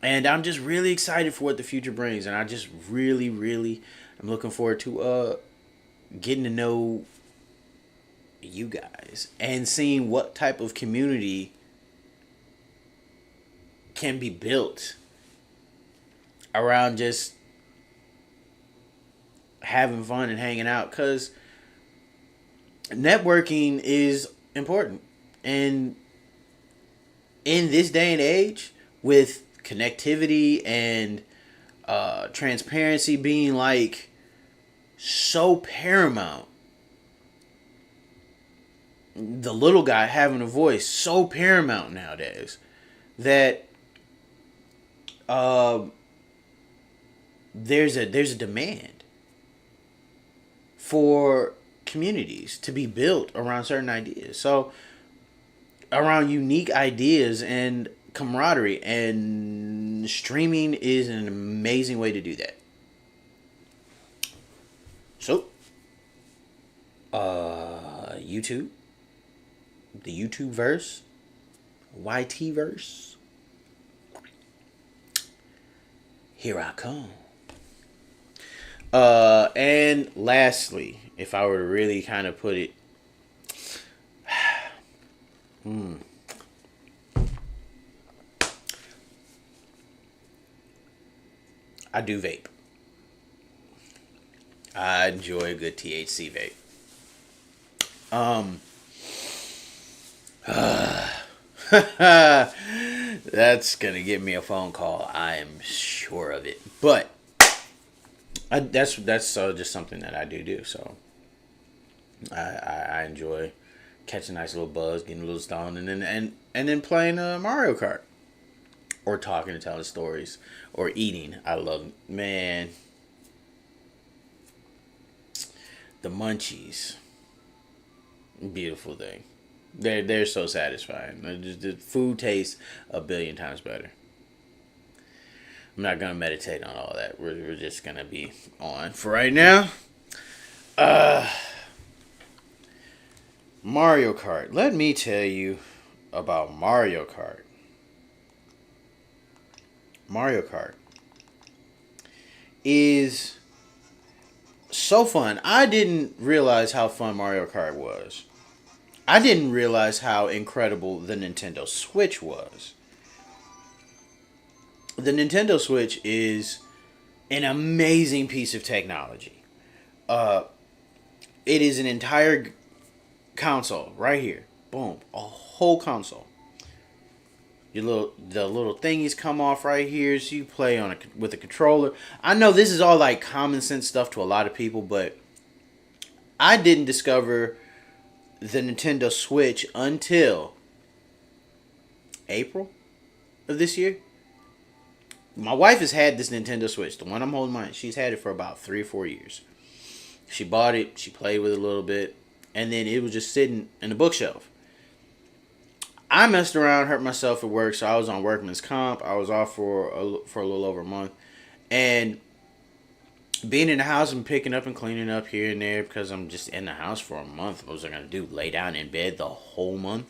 And I'm just really excited for what the future brings. And I just really, really am looking forward to getting to know you guys and seeing what type of community can be built around just having fun and hanging out, because networking is important. And in this day and age, with connectivity and transparency being like so paramount, the little guy having a voice so paramount nowadays, that there's a demand for communities to be built around certain ideas. So around unique ideas and camaraderie, and streaming is an amazing way to do that. So, YouTube, the YouTube verse, YT verse, here I come. And lastly, if I were to really kind of put it, I do vape. I enjoy a good THC vape. That's gonna give me a phone call. I am sure of it. But that's just something that I do. So I enjoy catching a nice little buzz, getting a little stoned, and then playing Mario Kart, or talking and telling stories, or eating. I love, man, the munchies. Beautiful thing. They're so satisfying. The food tastes a billion times better. I'm not gonna meditate on all that. We're just gonna be on for right now. Mario Kart. Let me tell you about Mario Kart. Mario Kart is so fun. I didn't realize how fun Mario Kart was. I didn't realize how incredible the Nintendo Switch was. The Nintendo Switch is an amazing piece of technology. It is an entire console right here. Boom, a whole console. The little thingies come off right here, so you play with a controller. I know this is all like common sense stuff to a lot of people, but I didn't discover the Nintendo Switch until April of this year. My wife has had this Nintendo Switch, the one I'm holding mine. She's had it for about 3 or 4 years. She bought it, she played with it a little bit, and then it was just sitting in the bookshelf. I messed around, hurt myself at work, so I was on workman's comp. I was off for a little over a month, and being in the house and picking up and cleaning up here and there, because I'm just in the house for a month. What was I gonna do? Lay down in bed the whole month?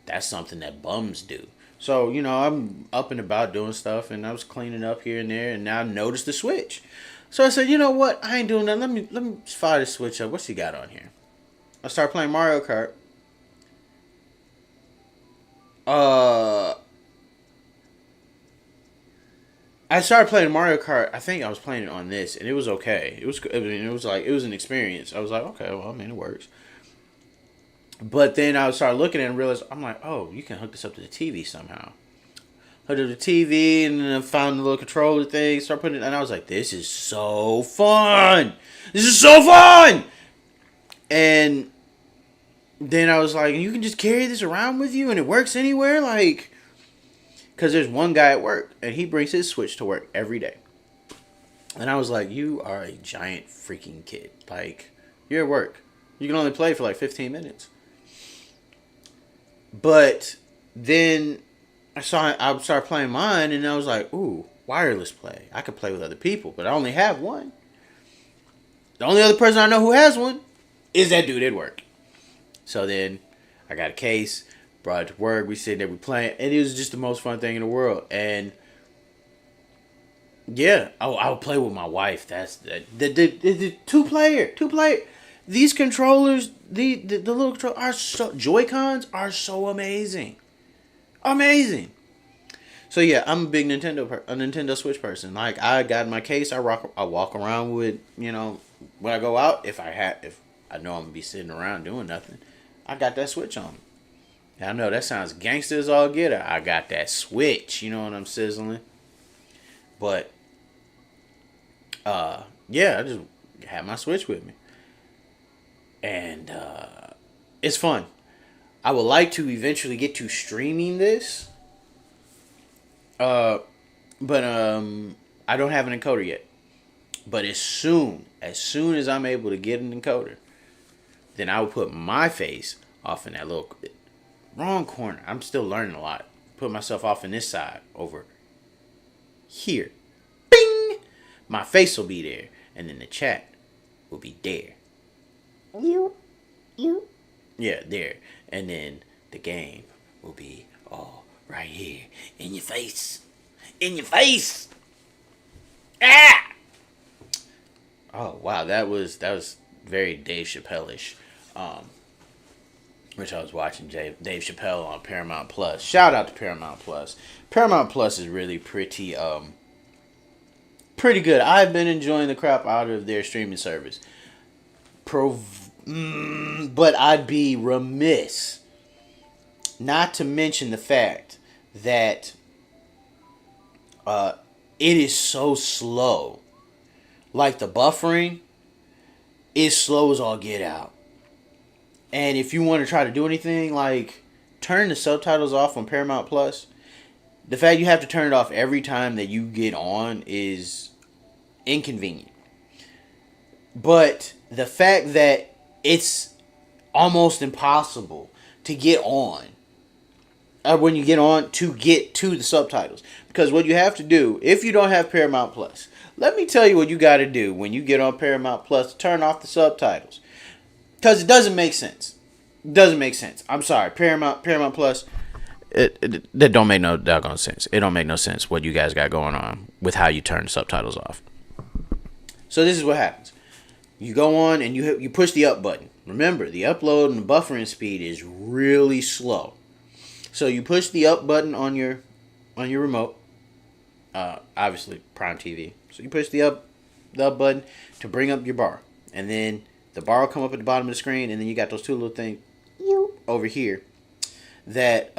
That's something that bums do. So, I'm up and about doing stuff, and I was cleaning up here and there, and now I noticed the Switch. So I said, you know what? I ain't doing that. Let me fire the Switch up. What's he got on here? I started playing Mario Kart. I started playing Mario Kart. I think I was playing it on this, and it was okay. It was an experience. I was like, okay, well, I mean, it works. But then I started looking at it and realized, I'm like, oh, you can hook this up to the TV somehow. Hooked up the TV, and then I found the little controller thing. Start putting it, and I was like, this is so fun. This is so fun. And then I was like, you can just carry this around with you, and it works anywhere, like. Because there's one guy at work, and he brings his Switch to work every day. And I was like, you are a giant freaking kid. Like, you're at work. You can only play for like 15 minutes. But then I started playing mine, and I was like, ooh, wireless play. I could play with other people, but I only have one. The only other person I know who has one is that dude at work. So then I got a case. Brought it to work. We sitting there, we playing, and it was just the most fun thing in the world. And yeah, I would play with my wife. That's the two player. These controllers, the little control are so Joy-Cons are so amazing. So yeah, I'm a big Nintendo Switch person. Like, I got my case. I walk around with, when I go out. If I know I'm gonna be sitting around doing nothing, I got that Switch on. I know that sounds gangster as all get out. I got that Switch, you know what I'm sizzling. But, yeah, I just have my Switch with me. And, it's fun. I would like to eventually get to streaming this. But I don't have an encoder yet. But as soon as I'm able to get an encoder, then I will put my face off in that little wrong corner. I'm still learning a lot. Put myself off in this side over here. Bing! My face will be there. And then the chat will be there. You. Yeah, there. And then the game will be all right here. In your face. In your face. Ah! Oh, wow. That was very Dave Chappelle-ish. Which I was watching Dave Chappelle on Paramount Plus. Shout out to Paramount Plus. Paramount Plus is really pretty good. I've been enjoying the crap out of their streaming service. But I'd be remiss not to mention the fact that it is so slow. Like the buffering is slow as all get out. And if you want to try to do anything, like turn the subtitles off on Paramount Plus, the fact you have to turn it off every time that you get on is inconvenient. But the fact that it's almost impossible to get on, when you get on, to get to the subtitles. Because what you have to do, if you don't have Paramount Plus, let me tell you what you got to do when you get on Paramount Plus to turn off the subtitles. Because it doesn't make sense. It doesn't make sense. I'm sorry. Paramount Plus, that don't make no doggone sense. It don't make no sense what you guys got going on with how you turn the subtitles off. So this is what happens. You go on and you push the up button. Remember, the upload and the buffering speed is really slow. So you push the up button on your remote. Obviously, Prime TV. So you push the up button to bring up your bar. And then the bar will come up at the bottom of the screen, and then you got those two little things over here that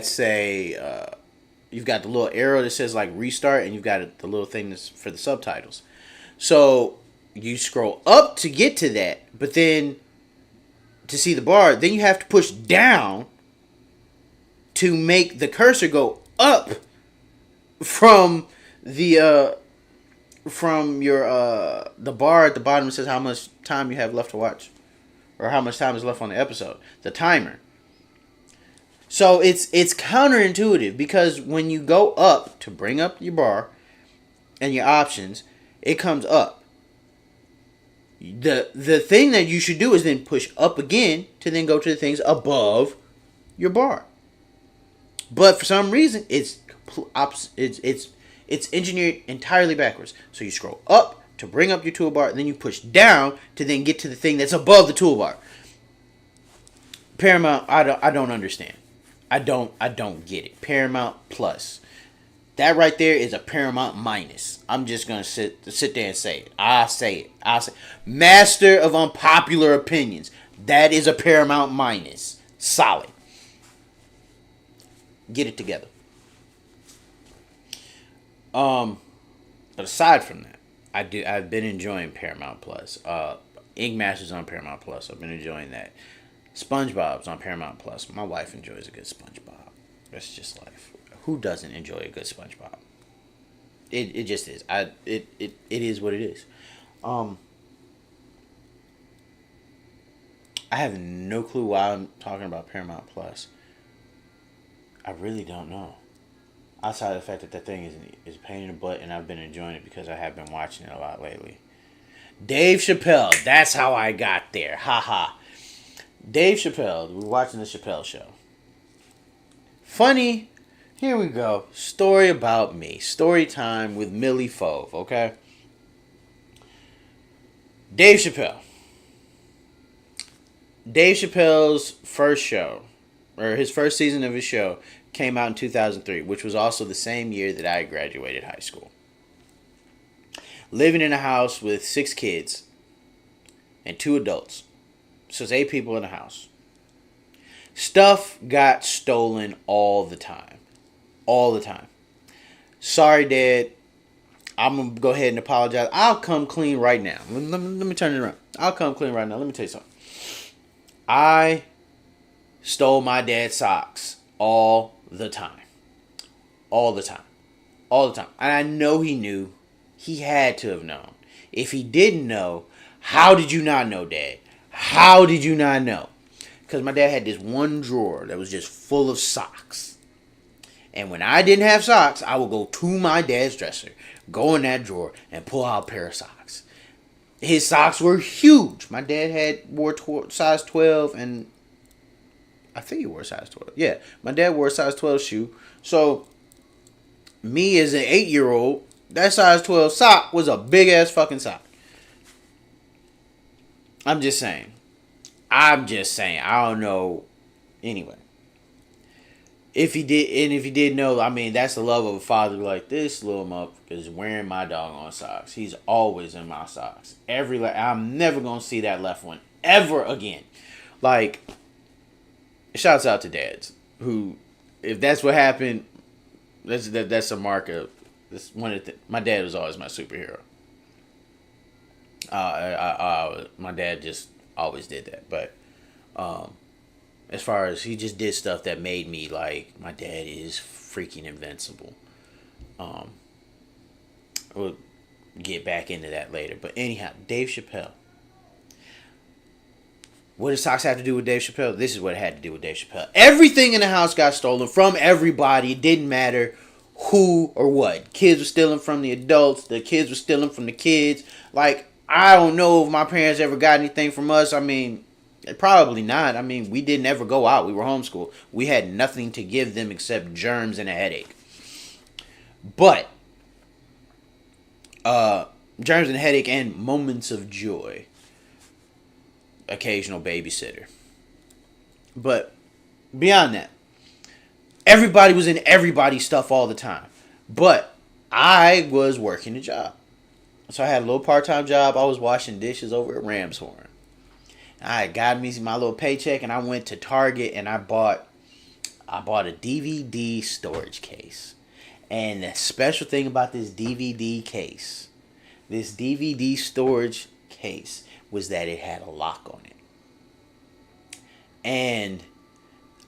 say you've got the little arrow that says like restart, and you've got the little thing that's for the subtitles. So you scroll up to get to that, but then to see the bar, then you have to push down to make the cursor go up from the the bar at the bottom. That says how much time you have left to watch, or how much time is left on the episode, the timer. So it's counterintuitive, because when you go up to bring up your bar and your options, it comes up. The thing that you should do is then push up again to then go to the things above your bar. But for some reason, it's engineered entirely backwards. So you scroll up to bring up your toolbar, and then you push down to then get to the thing that's above the toolbar. Paramount, I don't understand. I don't get it. Paramount Plus, that right there is a Paramount minus. I'm just gonna sit there and say it. I say it. Master of unpopular opinions. That is a Paramount minus. Solid. Get it together. But aside from that, I've been enjoying Paramount Plus. Ink Masters on Paramount Plus. I've been enjoying that. SpongeBob's on Paramount Plus. My wife enjoys a good SpongeBob. That's just life. Who doesn't enjoy a good SpongeBob? It just is. It is what it is. I have no clue why I'm talking about Paramount Plus. I really don't know. Outside of the fact that thing is a pain in the butt, and I've been enjoying it because I have been watching it a lot lately. Dave Chappelle. That's how I got there. Haha. Dave Chappelle. We're watching the Chappelle Show. Funny. Here we go. Story about me. Story time with Millie Fove. Okay. Dave Chappelle. Dave Chappelle's first show, or his first season of his show, came out in 2003, which was also the same year that I graduated high school. Living in a house with 6 kids and 2 adults. So it's 8 people in the house. Stuff got stolen all the time. All the time. Sorry, Dad. I'm going to go ahead and apologize. I'll come clean right now. Let me turn it around. I'll come clean right now. Let me tell you something. I stole my dad's socks all the time. All the time. all the time. And I know he knew. He had to have known. If he didn't know, how did you not know, Dad? How did you not know? Because my dad had this one drawer that was just full of socks. And when I didn't have socks, I would go to my dad's dresser, go in that drawer, and pull out a pair of socks. His socks were huge. My dad wore size 12, and I think he wore size 12. Yeah, my dad wore a size 12 shoe. So, me as an 8-year-old, that size 12 sock was a big ass fucking sock. I'm just saying. I don't know. Anyway. If he did know, I mean, that's the love of a father. Like, this little motherfucker is wearing my doggone socks. He's always in my socks. I'm never going to see that left one ever again. Like, shouts out to dads who, if that's what happened, that's a mark of, my dad was always my superhero. My dad just always did that. But as far as he just did stuff that made me like, my dad is freaking invincible. We'll get back into that later. But anyhow, Dave Chappelle. What does socks have to do with Dave Chappelle? This is what it had to do with Dave Chappelle. Everything in the house got stolen from everybody. It didn't matter who or what. Kids were stealing from the adults. The kids were stealing from the kids. Like, I don't know if my parents ever got anything from us. I mean, probably not. I mean, we didn't ever go out. We were homeschooled. We had nothing to give them except germs and a headache. But, germs and a headache and moments of joy. Occasional babysitter. But, beyond that, everybody was in everybody's stuff all the time. But, I was working a job. So I had a little part-time job. I was washing dishes over at Ramshorn. I got me my little paycheck, and I went to Target, and I bought a DVD storage case. And the special thing about this DVD storage case, was that it had a lock on it. And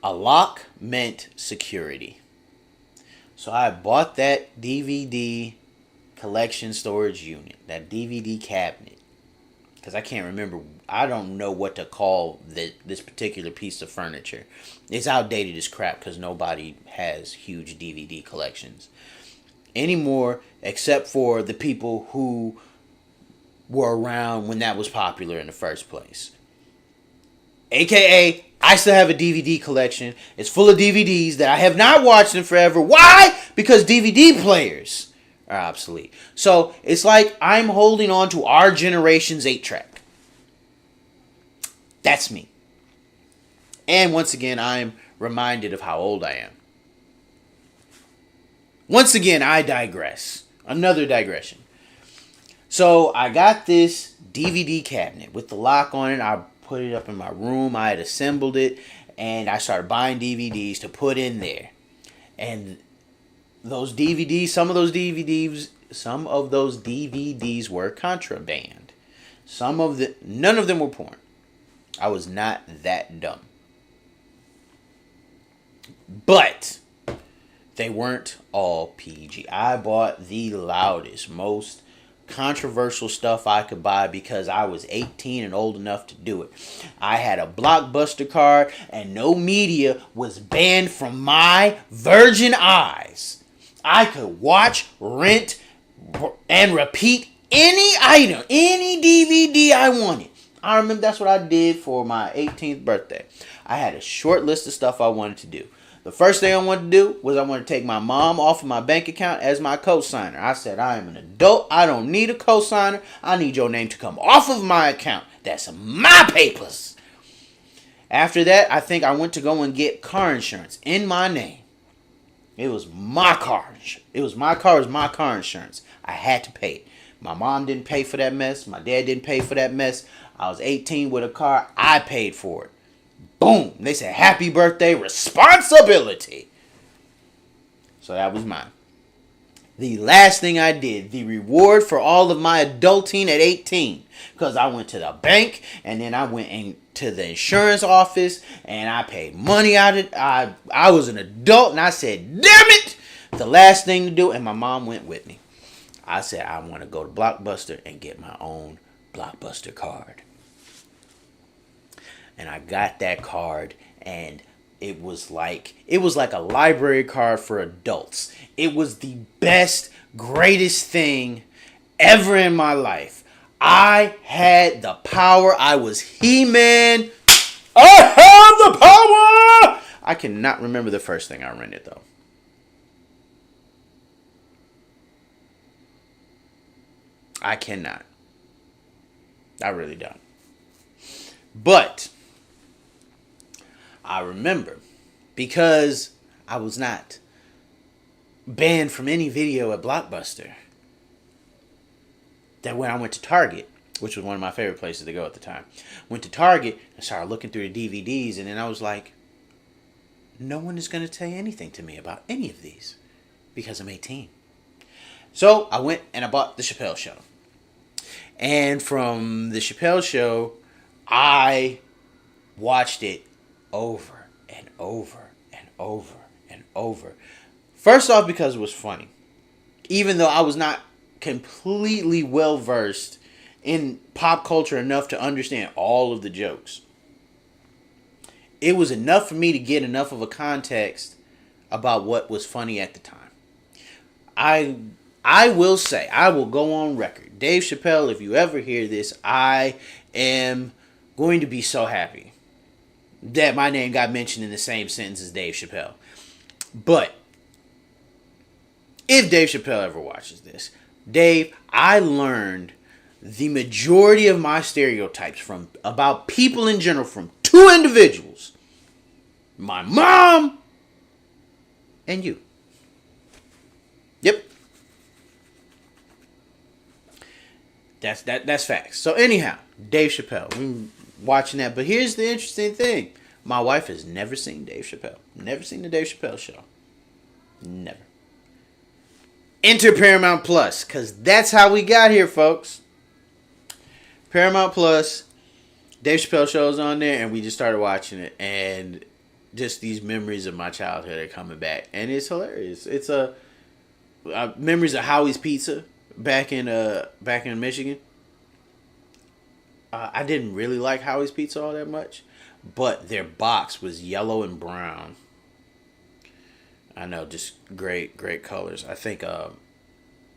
a lock meant security. So I bought that DVD collection storage unit, that DVD cabinet, because I can't remember. I don't know what to call this particular piece of furniture. It's outdated as crap because nobody has huge DVD collections anymore, except for the people who were around when that was popular in the first place. AKA, I still have a DVD collection. It's full of DVDs that I have not watched in forever. Why? Because DVD players are obsolete. So it's like I'm holding on to our generation's 8-track. That's me. And once again, I'm reminded of how old I am. Once again, I digress. Another digression. So I got this DVD cabinet with the lock on it. I put it up in my room. I had assembled it, and I started buying DVDs to put in there. And those DVDs, some of those DVDs were contraband. None of them were porn. I was not that dumb. But they weren't all PG. I bought the loudest, most controversial stuff I could buy because I was 18 and old enough to do it. I had a Blockbuster card, and no media was banned from my virgin eyes. I could watch, rent, and repeat any item, any DVD I wanted. I remember that's what I did for my 18th birthday. I had a short list of stuff I wanted to do. The first thing I wanted to do was I wanted to take my mom off of my bank account as my cosigner. I said, I am an adult. I don't need a cosigner. I need your name to come off of my account. That's my papers. After that, I think I went to go and get car insurance in my name. It was my car. It was my car insurance. I had to pay it. My mom didn't pay for that mess. My dad didn't pay for that mess. I was 18 with a car. I paid for it. Boom. They said, happy birthday, responsibility. So that was mine. The last thing I did, the reward for all of my adulting at 18, because I went to the bank, and then I went into the insurance office, and I paid money out of it. I was an adult, and I said, damn it, The last thing to do, and my mom went with me. I said, I want to go to Blockbuster and get my own Blockbuster card. And I got that card, and it was like a library card for adults. It was the best, greatest thing ever in my life. I had the power. I was He-Man. I have the power. I cannot remember the first thing I rented though. I cannot. I really don't. But I remember, because I was not banned from any video at Blockbuster, that when I went to Target, which was one of my favorite places to go at the time, went to Target and started looking through the DVDs, and then I was like, no one is going to say anything to me about any of these because I'm 18. So I went and I bought The Chappelle Show. And from The Chappelle Show, I watched it over and over and over and over. First off, because it was funny. Even though I was not completely well versed in pop culture enough to understand all of the jokes, it was enough for me to get enough of a context about what was funny at the time. I will say, I will go on record, Dave Chappelle, if you ever hear this, I am going to be so happy that my name got mentioned in the same sentence as Dave Chappelle. But if Dave Chappelle ever watches this, Dave, I learned the majority of my stereotypes from about people in general from two individuals. My mom and you. Yep. That's facts. So anyhow, Dave Chappelle. We watching that. But here's the interesting thing. My wife has never seen Dave Chappelle. Never seen the Dave Chappelle show. Never. Enter Paramount Plus, because that's how we got here, folks. Paramount Plus, Dave Chappelle show's on there, and we just started watching it, and just these memories of my childhood are coming back, and it's hilarious. It's memories of Howie's Pizza back in Michigan. I didn't really like Howie's Pizza all that much, but their box was yellow and brown. I know, just great colors. I think,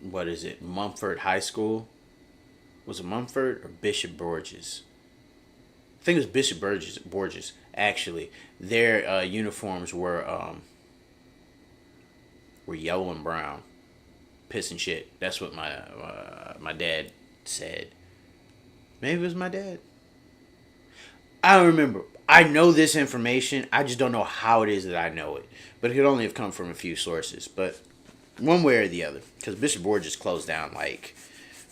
what is it, Mumford High School? Was it Mumford or Bishop Borges? I think it was Bishop Borges, actually. Their uniforms were yellow and brown. Piss and shit. That's what my dad said. Maybe it was my dad. I don't remember. I know this information. I just don't know how it is that I know it. But it could only have come from a few sources. But one way or the other. Because Bishop Borges closed down like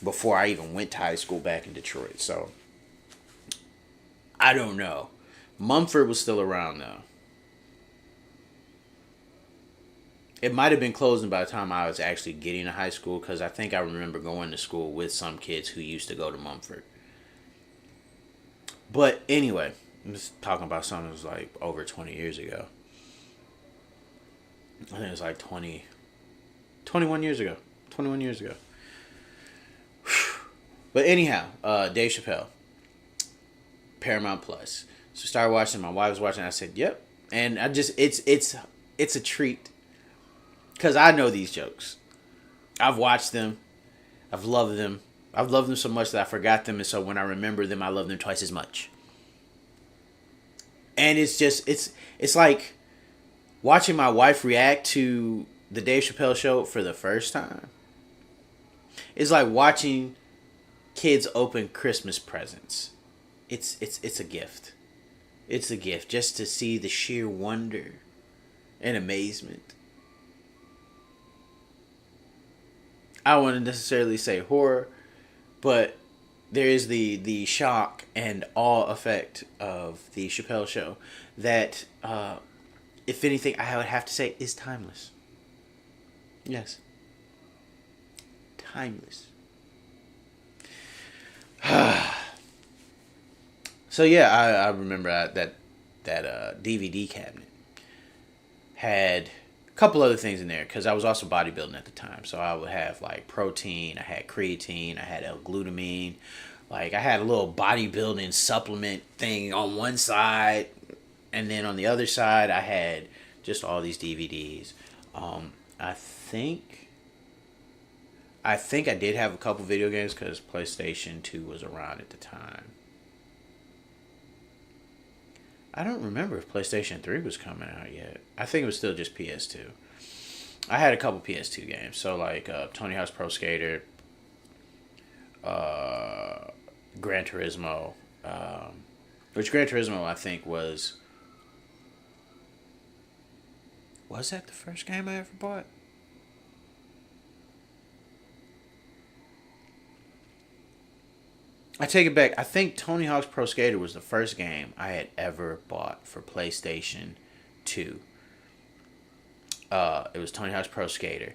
before I even went to high school back in Detroit. So I don't know. Mumford was still around though. It might have been closing by the time I was actually getting to high school. Because I think I remember going to school with some kids who used to go to Mumford. But anyway, I'm just talking about something that was like over 20 years ago. I think it was like 21 years ago. 21 years ago. But anyhow, Dave Chappelle. Paramount Plus. So I started watching, my wife was watching, I said, yep. And I just, it's a treat. Because I know these jokes. I've watched them. I've loved them. I've loved them so much that I forgot them. And so when I remember them, I love them twice as much. And it's just, it's like watching my wife react to the Dave Chappelle show for the first time. It's like watching kids open Christmas presents. It's a gift. It's a gift just to see the sheer wonder and amazement. I don't want to necessarily say horror, but there is the shock and awe effect of the Chappelle show that, if anything, I would have to say is timeless. Yes. Timeless. So yeah, I remember that DVD cabinet had couple other things in there because I was also bodybuilding at the time. So I would have like protein, I had creatine, I had L-glutamine. Like I had a little bodybuilding supplement thing on one side, and then on the other side I had just all these DVDs. I think I did have a couple video games because PlayStation 2 was around at the time. I don't remember if PlayStation 3 was coming out yet. I think it was still just PS2. I had a couple PS2 games. So, like, Tony Hawk's Pro Skater, Gran Turismo, which Gran Turismo, I think, was... Was that the first game I ever bought? I take it back. I think Tony Hawk's Pro Skater was the first game I had ever bought for PlayStation 2. It was Tony Hawk's Pro Skater.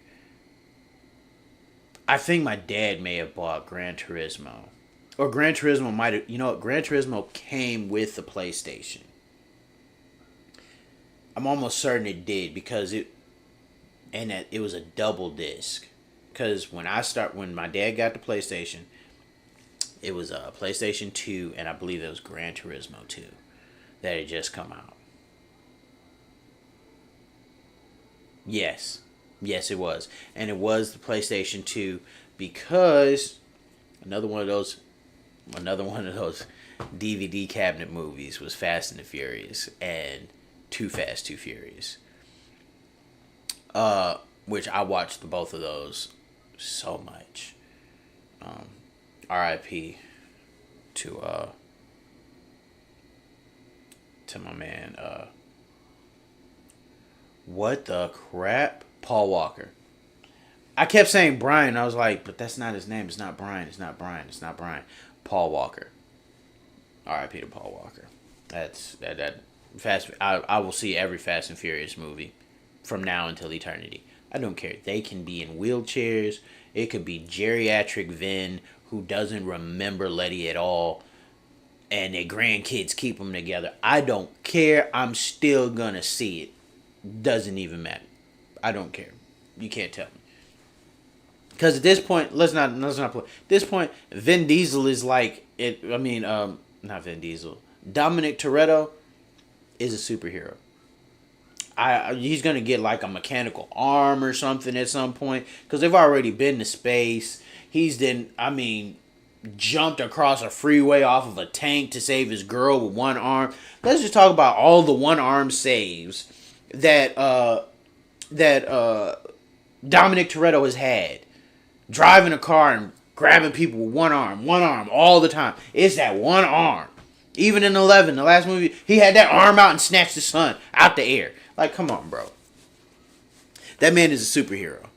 I think my dad may have bought Gran Turismo. Or Gran Turismo might have... You know what? Gran Turismo came with the PlayStation. I'm almost certain it did because it... And that it was a double disc. Because when my dad got the PlayStation... It was a PlayStation 2, and I believe it was Gran Turismo 2 that had just come out. Yes. Yes, it was. And it was the PlayStation 2 because another one of those DVD cabinet movies was Fast and the Furious and Too Fast, Too Furious. Which I watched both of those so much. R.I.P. to my man. What the crap? Paul Walker. I kept saying Brian. I was like, but that's not his name. It's not Brian. It's not Brian. It's not Brian. Paul Walker. R.I.P. to Paul Walker. That Fast. I will see every Fast and Furious movie from now until eternity. I don't care. They can be in wheelchairs. It could be geriatric Vin who doesn't remember Letty at all, and their grandkids keep them together. I don't care. I'm still gonna see it. Doesn't even matter. I don't care. You can't tell me. Because at this point, let's not play. At this point, Vin Diesel is like it. I mean, not Vin Diesel. Dominic Toretto is a superhero. He's gonna get like a mechanical arm or something at some point because they've already been to space. He's jumped across a freeway off of a tank to save his girl with one arm. Let's just talk about all the one arm saves that Dominic Toretto has had. Driving a car and grabbing people with one arm all the time. It's that one arm. Even in 11, the last movie, he had that arm out and snatched the sun out the air. Like, come on, bro. That man is a superhero.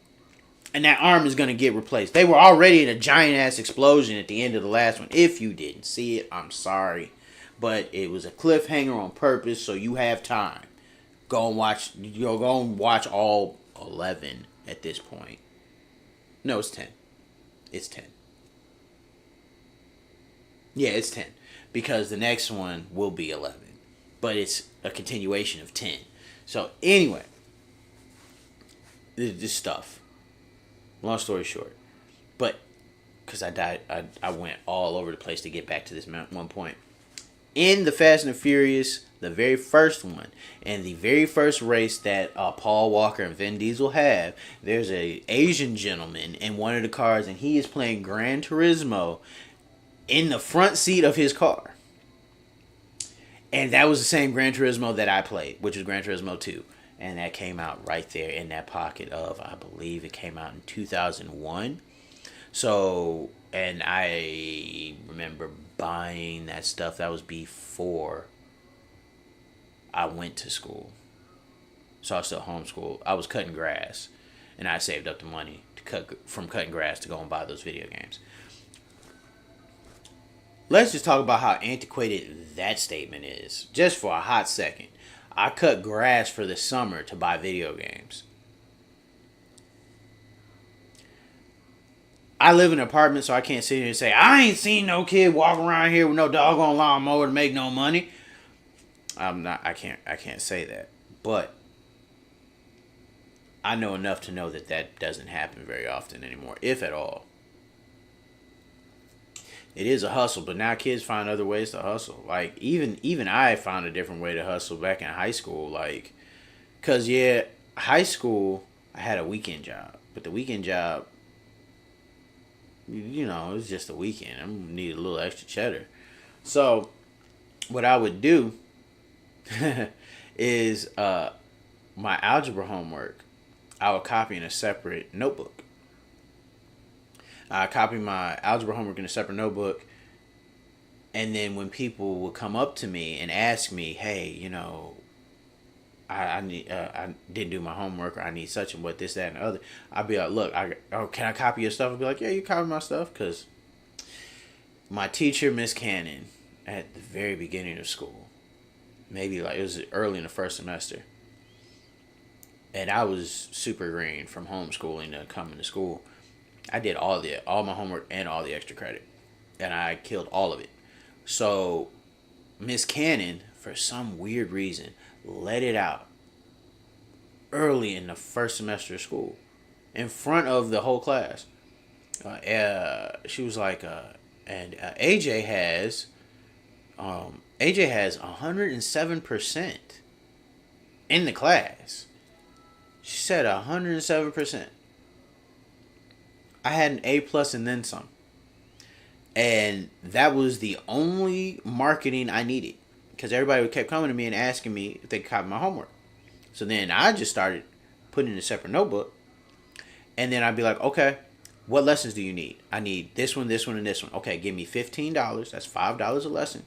And that arm is going to get replaced. They were already in a giant-ass explosion at the end of the last one. If you didn't see it, I'm sorry. But it was a cliffhanger on purpose, so you have time. Go and watch all 11 at this point. No, it's 10. It's 10. Yeah, it's 10. Because the next one will be 11. But it's a continuation of 10. So, anyway. This stuff. Long story short. But, because I went all over the place to get back to this one point. In the Fast and the Furious, the very first one, and the very first race that Paul Walker and Vin Diesel have, there's a Asian gentleman in one of the cars, and he is playing Gran Turismo in the front seat of his car. And that was the same Gran Turismo that I played, which was Gran Turismo 2. And that came out right there in that pocket of, I believe it came out in 2001. So, and I remember buying that stuff. That was before I went to school. So I was still homeschooled. I was cutting grass. And I saved up the money from cutting grass to go and buy those video games. Let's just talk about how antiquated that statement is. Just for a hot second. I cut grass for the summer to buy video games. I live in an apartment, so I can't sit here and say, I ain't seen no kid walk around here with no doggone lawnmower to make no money. I can't say that. But I know enough to know that that doesn't happen very often anymore, if at all. It is a hustle, but now kids find other ways to hustle. Like even I found a different way to hustle back in high school. Like, cause yeah, high school I had a weekend job, but the weekend job, it was just a weekend. I needed a little extra cheddar. So what I would do is my algebra homework, I would copy in a separate notebook. I copy my algebra homework in a separate notebook, and then when people would come up to me and ask me, "Hey, I need I didn't do my homework, or I need such and what this, that, and the other," I'd be like, "Look, can I copy your stuff?" I'd be like, "Yeah, you copy my stuff," because my teacher, Miss Cannon, at the very beginning of school, maybe like it was early in the first semester, and I was super green from homeschooling to coming to school. I did all my homework and all the extra credit, and I killed all of it. So Miss Cannon, for some weird reason, let it out early in the first semester of school, in front of the whole class. She was like, and AJ has 107% in the class. She said 107%. I had an A plus and then some. And that was the only marketing I needed. Because everybody kept coming to me and asking me if they could copy my homework. So then I just started putting in a separate notebook. And then I'd be like, okay, what lessons do you need? I need this one, and this one. Okay, give me $15. That's $5 a lesson.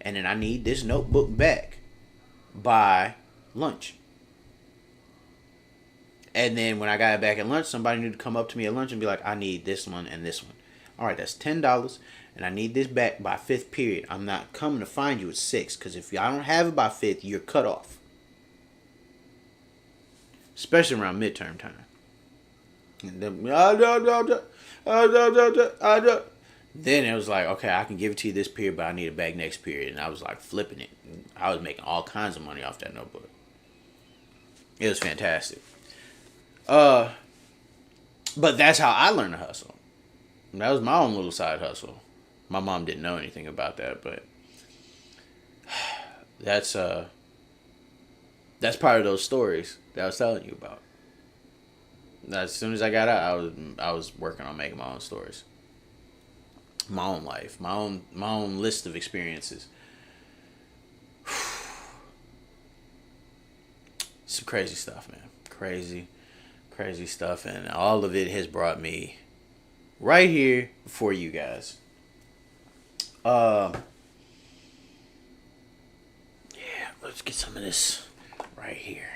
And then I need this notebook back by lunch. And then when I got it back at lunch, somebody needed to come up to me at lunch and be like, I need this one and this one. All right, that's $10. And I need this back by fifth period. I'm not coming to find you at 6th. Because if I don't have it by 5th, you're cut off. Especially around midterm time. And then it was like, okay, I can give it to you this period, but I need it back next period. And I was like flipping it. I was making all kinds of money off that notebook. It was fantastic. But that's how I learned to hustle. That was my own little side hustle. My mom didn't know anything about that, but that's part of those stories that I was telling you about. As soon as I got out, I was working on making my own stories, my own life, my own list of experiences. Some crazy stuff, man. Crazy stuff, and all of it has brought me right here for you guys. Yeah, let's get some of this right here.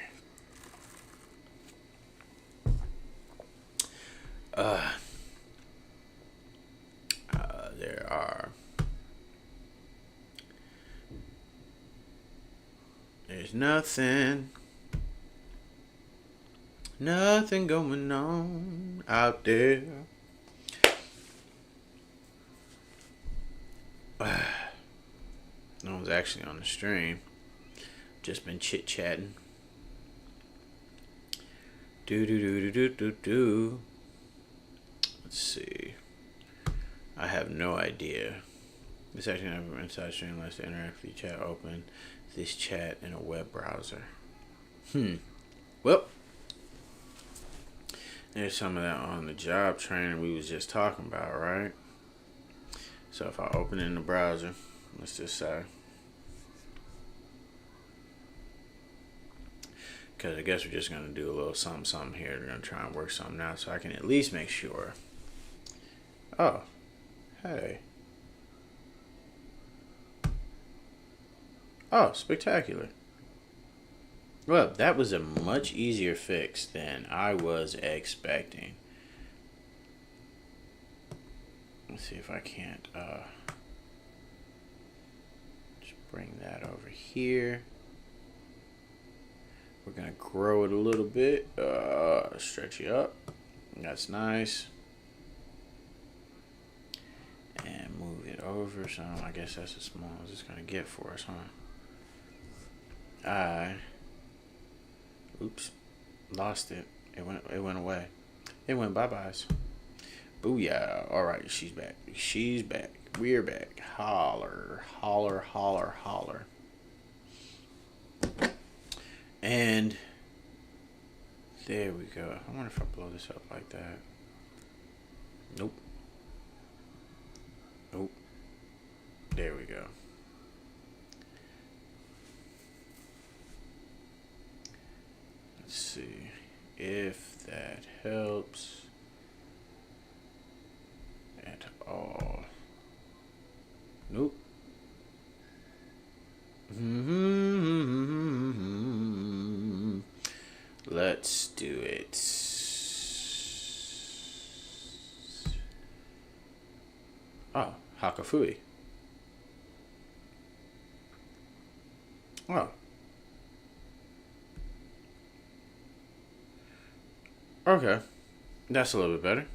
There's nothing going on out there. No one's actually on the stream. Just been chit chatting. Do. Let's see. I have no idea. This actually never inside stream unless the interactive chat open this chat in a web browser. Well, there's some of that on the job training we was just talking about, right? So if I open it in the browser, let's just say, because I guess we're just going to do a little something here. We're going to try and work something out so I can at least make sure. Oh, hey. Oh, spectacular. Well, that was a much easier fix than I was expecting. Let's see if I can't just bring that over here. We're going to grow it a little bit. Stretch it up. That's nice. And move it over. So I guess that's as small as it's going to get for us, huh? Oops. Lost it. It went away. It went bye-byes. Booyah. Alright, she's back. She's back. We're back. Holler. Holler, holler, holler. And there we go. I wonder if I blow this up like that. Nope. Nope. There we go. Let's see if that helps at all. Nope. Let's do it. Oh, Hakafui. Oh. Okay. That's a little bit better.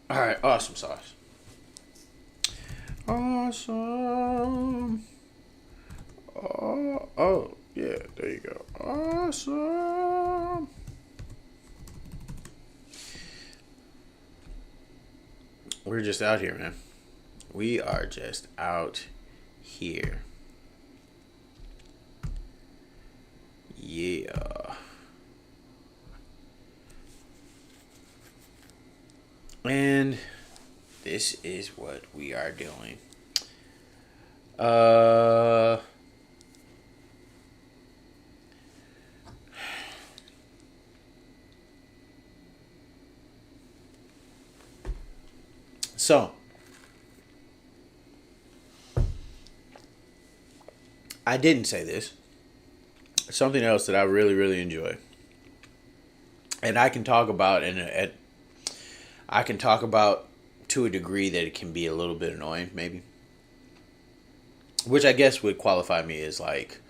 Alright, awesome sauce. Awesome. Oh, yeah, there you go. Awesome. We're just out here, man. We are just out here. Yeah. And this is what we are doing. So I didn't say this. Something else that I really, really enjoy, and I can talk about I can talk about to a degree that it can be a little bit annoying, maybe. Which I guess would qualify me as like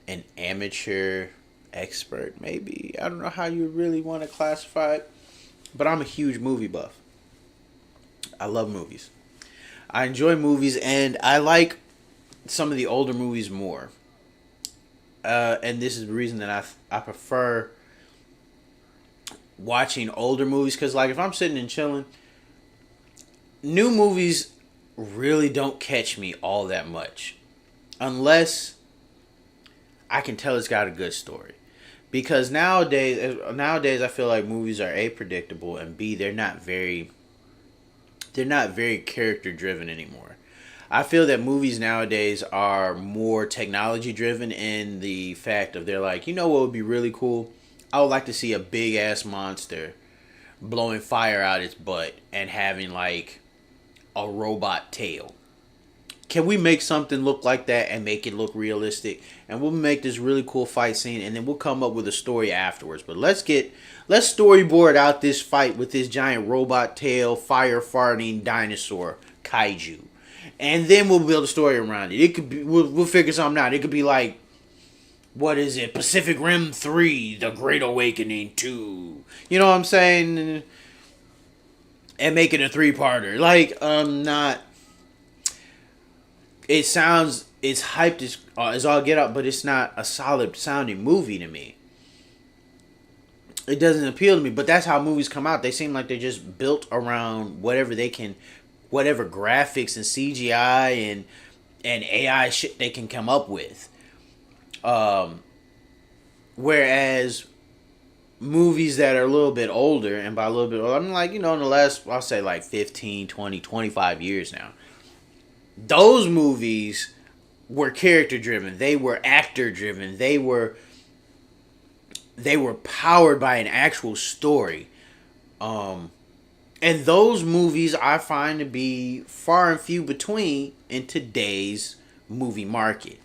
an amateur expert, maybe. I don't know how you really want to classify it, but I'm a huge movie buff. I love movies. I enjoy movies, and I like some of the older movies more. And this is the reason that I prefer watching older movies, because like if I'm sitting and chilling, new movies really don't catch me all that much unless I can tell it's got a good story. Because nowadays I feel like movies are A, predictable, and B, they're not very character driven anymore. I feel that movies nowadays are more technology driven in the fact of they're like, you know what would be really cool? I would like to see a big ass monster blowing fire out its butt and having like a robot tail. Can we make something look like that and make it look realistic? And we'll make this really cool fight scene, and then we'll come up with a story afterwards. But let's storyboard out this fight with this giant robot tail, fire farting dinosaur kaiju, and then we'll build a story around it. It could be we'll figure something out. It could be like, what is it? Pacific Rim 3, The Great Awakening 2. You know what I'm saying? And make it a 3-parter. Like, not. It sounds, it's hyped as all get up, but it's not a solid sounding movie to me. It doesn't appeal to me, but that's how movies come out. They seem like they're just built around whatever graphics and CGI and AI shit they can come up with. Whereas movies that are a little bit older, and by a little bit older, I'm like, in the last, I'll say like 15, 20, 25 years now, those movies were character driven. They were actor driven. They were powered by an actual story. And those movies I find to be far and few between in today's movie market.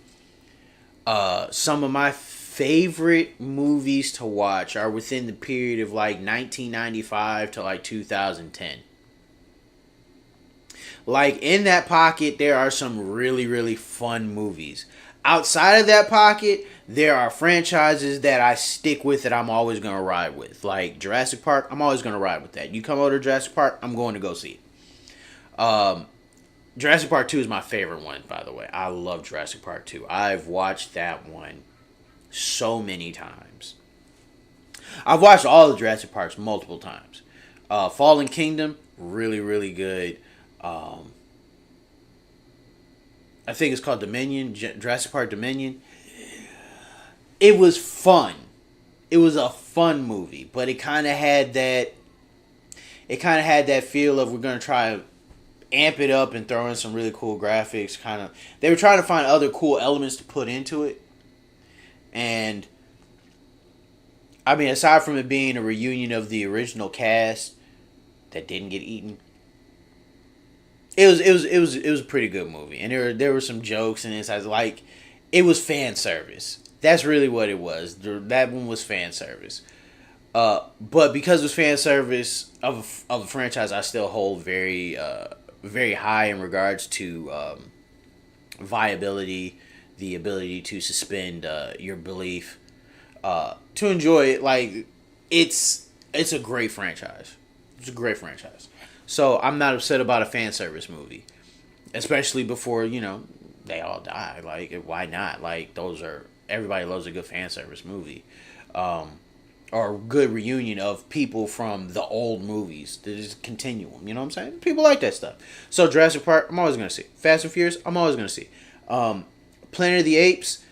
Some of my favorite movies to watch are within the period of like 1995 to like 2010. Like, in that pocket, there are some really, really fun movies. Outside of that pocket, there are franchises that I stick with that I'm always going to ride with. Like Jurassic Park, I'm always going to ride with that. You come over to Jurassic Park, I'm going to go see it. Jurassic Park 2 is my favorite one, by the way. I love Jurassic Park 2. I've watched that one so many times. I've watched all the Jurassic Parks multiple times. Fallen Kingdom, really, really good. Um, I think it's called Dominion, Jurassic Park Dominion. It was fun. It was a fun movie, but it kind of had that. It kind of had that feel of we're gonna try to amp it up and throw in some really cool graphics. Kind of, they were trying to find other cool elements to put into it, and I mean, aside from it being a reunion of the original cast that didn't get eaten, it was a pretty good movie, and there were some jokes in it. I was like, it was fan service. That's really what it was. That one was fan service. But because it was fan service of a franchise, I still hold very high in regards to viability, the ability to suspend your belief, to enjoy it. Like it's a great franchise. It's a great franchise. So I'm not upset about a fan service movie, especially before they all die. Like why not? Like those are everybody loves a good fan service movie. Or a good reunion of people from the old movies to just continue them. You know what I'm saying? People like that stuff. So Jurassic Park, I'm always gonna see. Fast and Furious, I'm always gonna see. Planet of the Apes,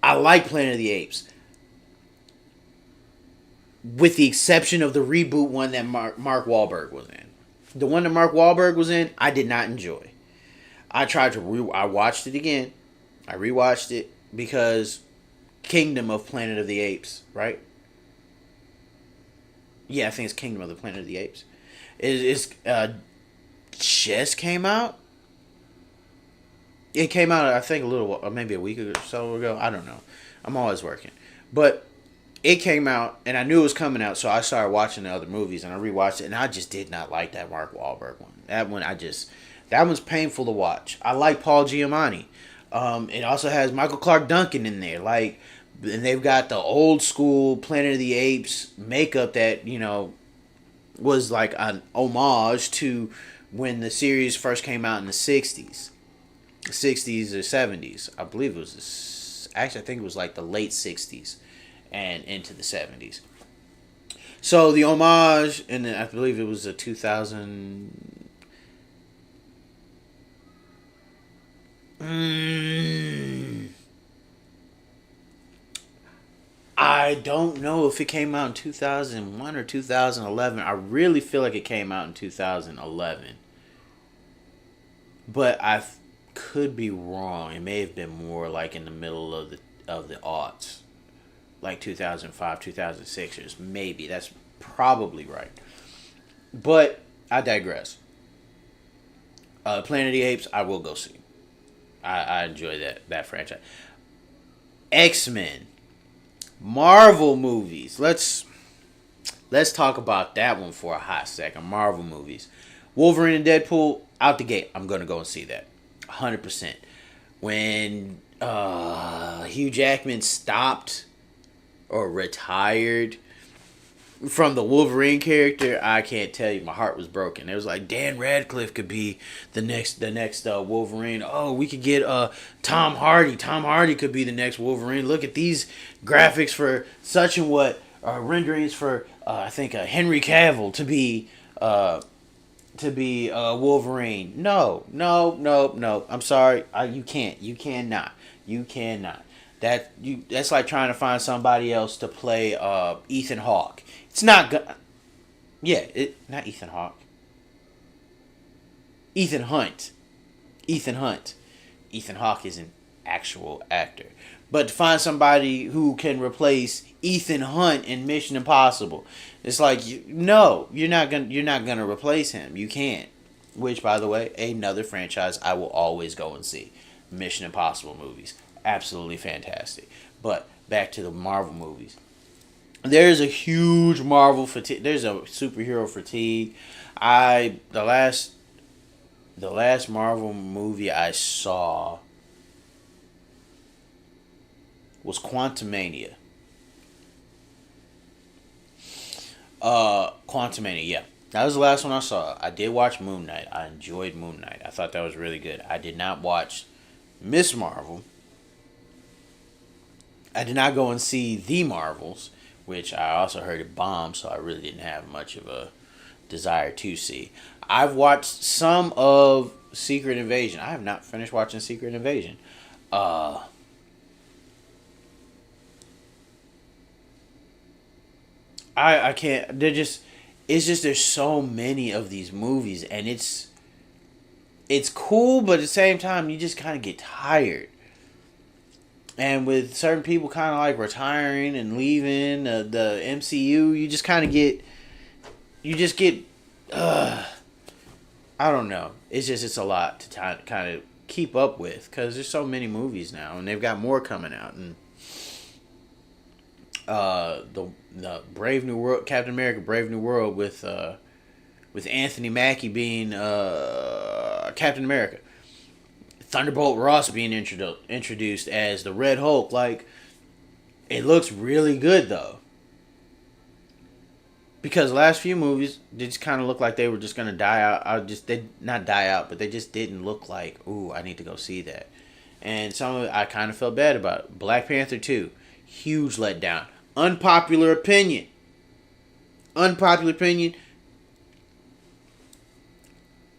I like Planet of the Apes, with the exception of the reboot one that Mark Wahlberg was in. The one that Mark Wahlberg was in, I did not enjoy. I watched it again. I rewatched it because Kingdom of Planet of the Apes, right? Yeah, I think it's Kingdom of the Planet of the Apes. Just came out. It came out, I think, maybe a week or so ago. I don't know. I'm always working, but it came out, and I knew it was coming out, so I started watching the other movies, and I rewatched it, and I just did not like that Mark Wahlberg one. That one's painful to watch. I like Paul Giamatti. It also has Michael Clark Duncan in there, like, and they've got the old school Planet of the Apes makeup that was like an homage to when the series first came out in the '60s, '60s or '70s. I believe it was actually I think it was like the late '60s and into the '70s. So the homage, and then I believe it was a 2000. I don't know if it came out in 2001 or 2011. I really feel like it came out in 2011. But could be wrong. It may have been more like in the middle of the aughts. Like 2005, 2006, maybe. That's probably right. But I digress. Planet of the Apes, I will go see. I enjoy that franchise. X-Men. Marvel movies. Let's talk about that one for a hot second. Marvel movies. Wolverine and Deadpool, out the gate. I'm going to go and see that. 100%. When Hugh Jackman stopped or retired from the Wolverine character, I can't tell you, my heart was broken. It was like Dan Radcliffe could be the next Wolverine. Oh, we could get Tom Hardy. Tom Hardy could be the next Wolverine. Look at these graphics for such and what renderings for I think Henry Cavill to be Wolverine. No. I'm sorry. You can't. You cannot. You cannot. That's like trying to find somebody else to play Ethan Hawke. It's not good. Yeah, not Ethan Hawke. Ethan Hunt. Ethan Hawke is an actual actor. But to find somebody who can replace Ethan Hunt in Mission Impossible, it's like no, you're not gonna replace him. You can't. Which, by the way, another franchise I will always go and see. Mission Impossible movies, absolutely fantastic. But back to the Marvel movies. There's a huge Marvel fatigue. There's a superhero fatigue. The last Marvel movie I saw was Quantumania. Quantumania, yeah. That was the last one I saw. I did watch Moon Knight. I enjoyed Moon Knight. I thought that was really good. I did not watch Miss Marvel. I did not go and see The Marvels, which I also heard it bombed, so I really didn't have much of a desire to see. I've watched some of Secret Invasion. I have not finished watching Secret Invasion. Uh, I can't. They're just. It's just there's so many of these movies, and it's cool, but at the same time, you just kind of get tired. And with certain people kind of like retiring and leaving the MCU, you just kind of get, you just get, I don't know. It's a lot to kind of keep up with because there's so many movies now, and they've got more coming out. And the Brave New World, Captain America, Brave New World with Anthony Mackie being Captain America. Thunderbolt Ross being introduced as the Red Hulk. Like, it looks really good though. Because the last few movies, they just kind of looked like they were just gonna die out. They not die out, but they just didn't look like, ooh, I need to go see that. And some of it, I kind of felt bad about it. Black Panther 2, huge letdown. Unpopular opinion. Unpopular opinion.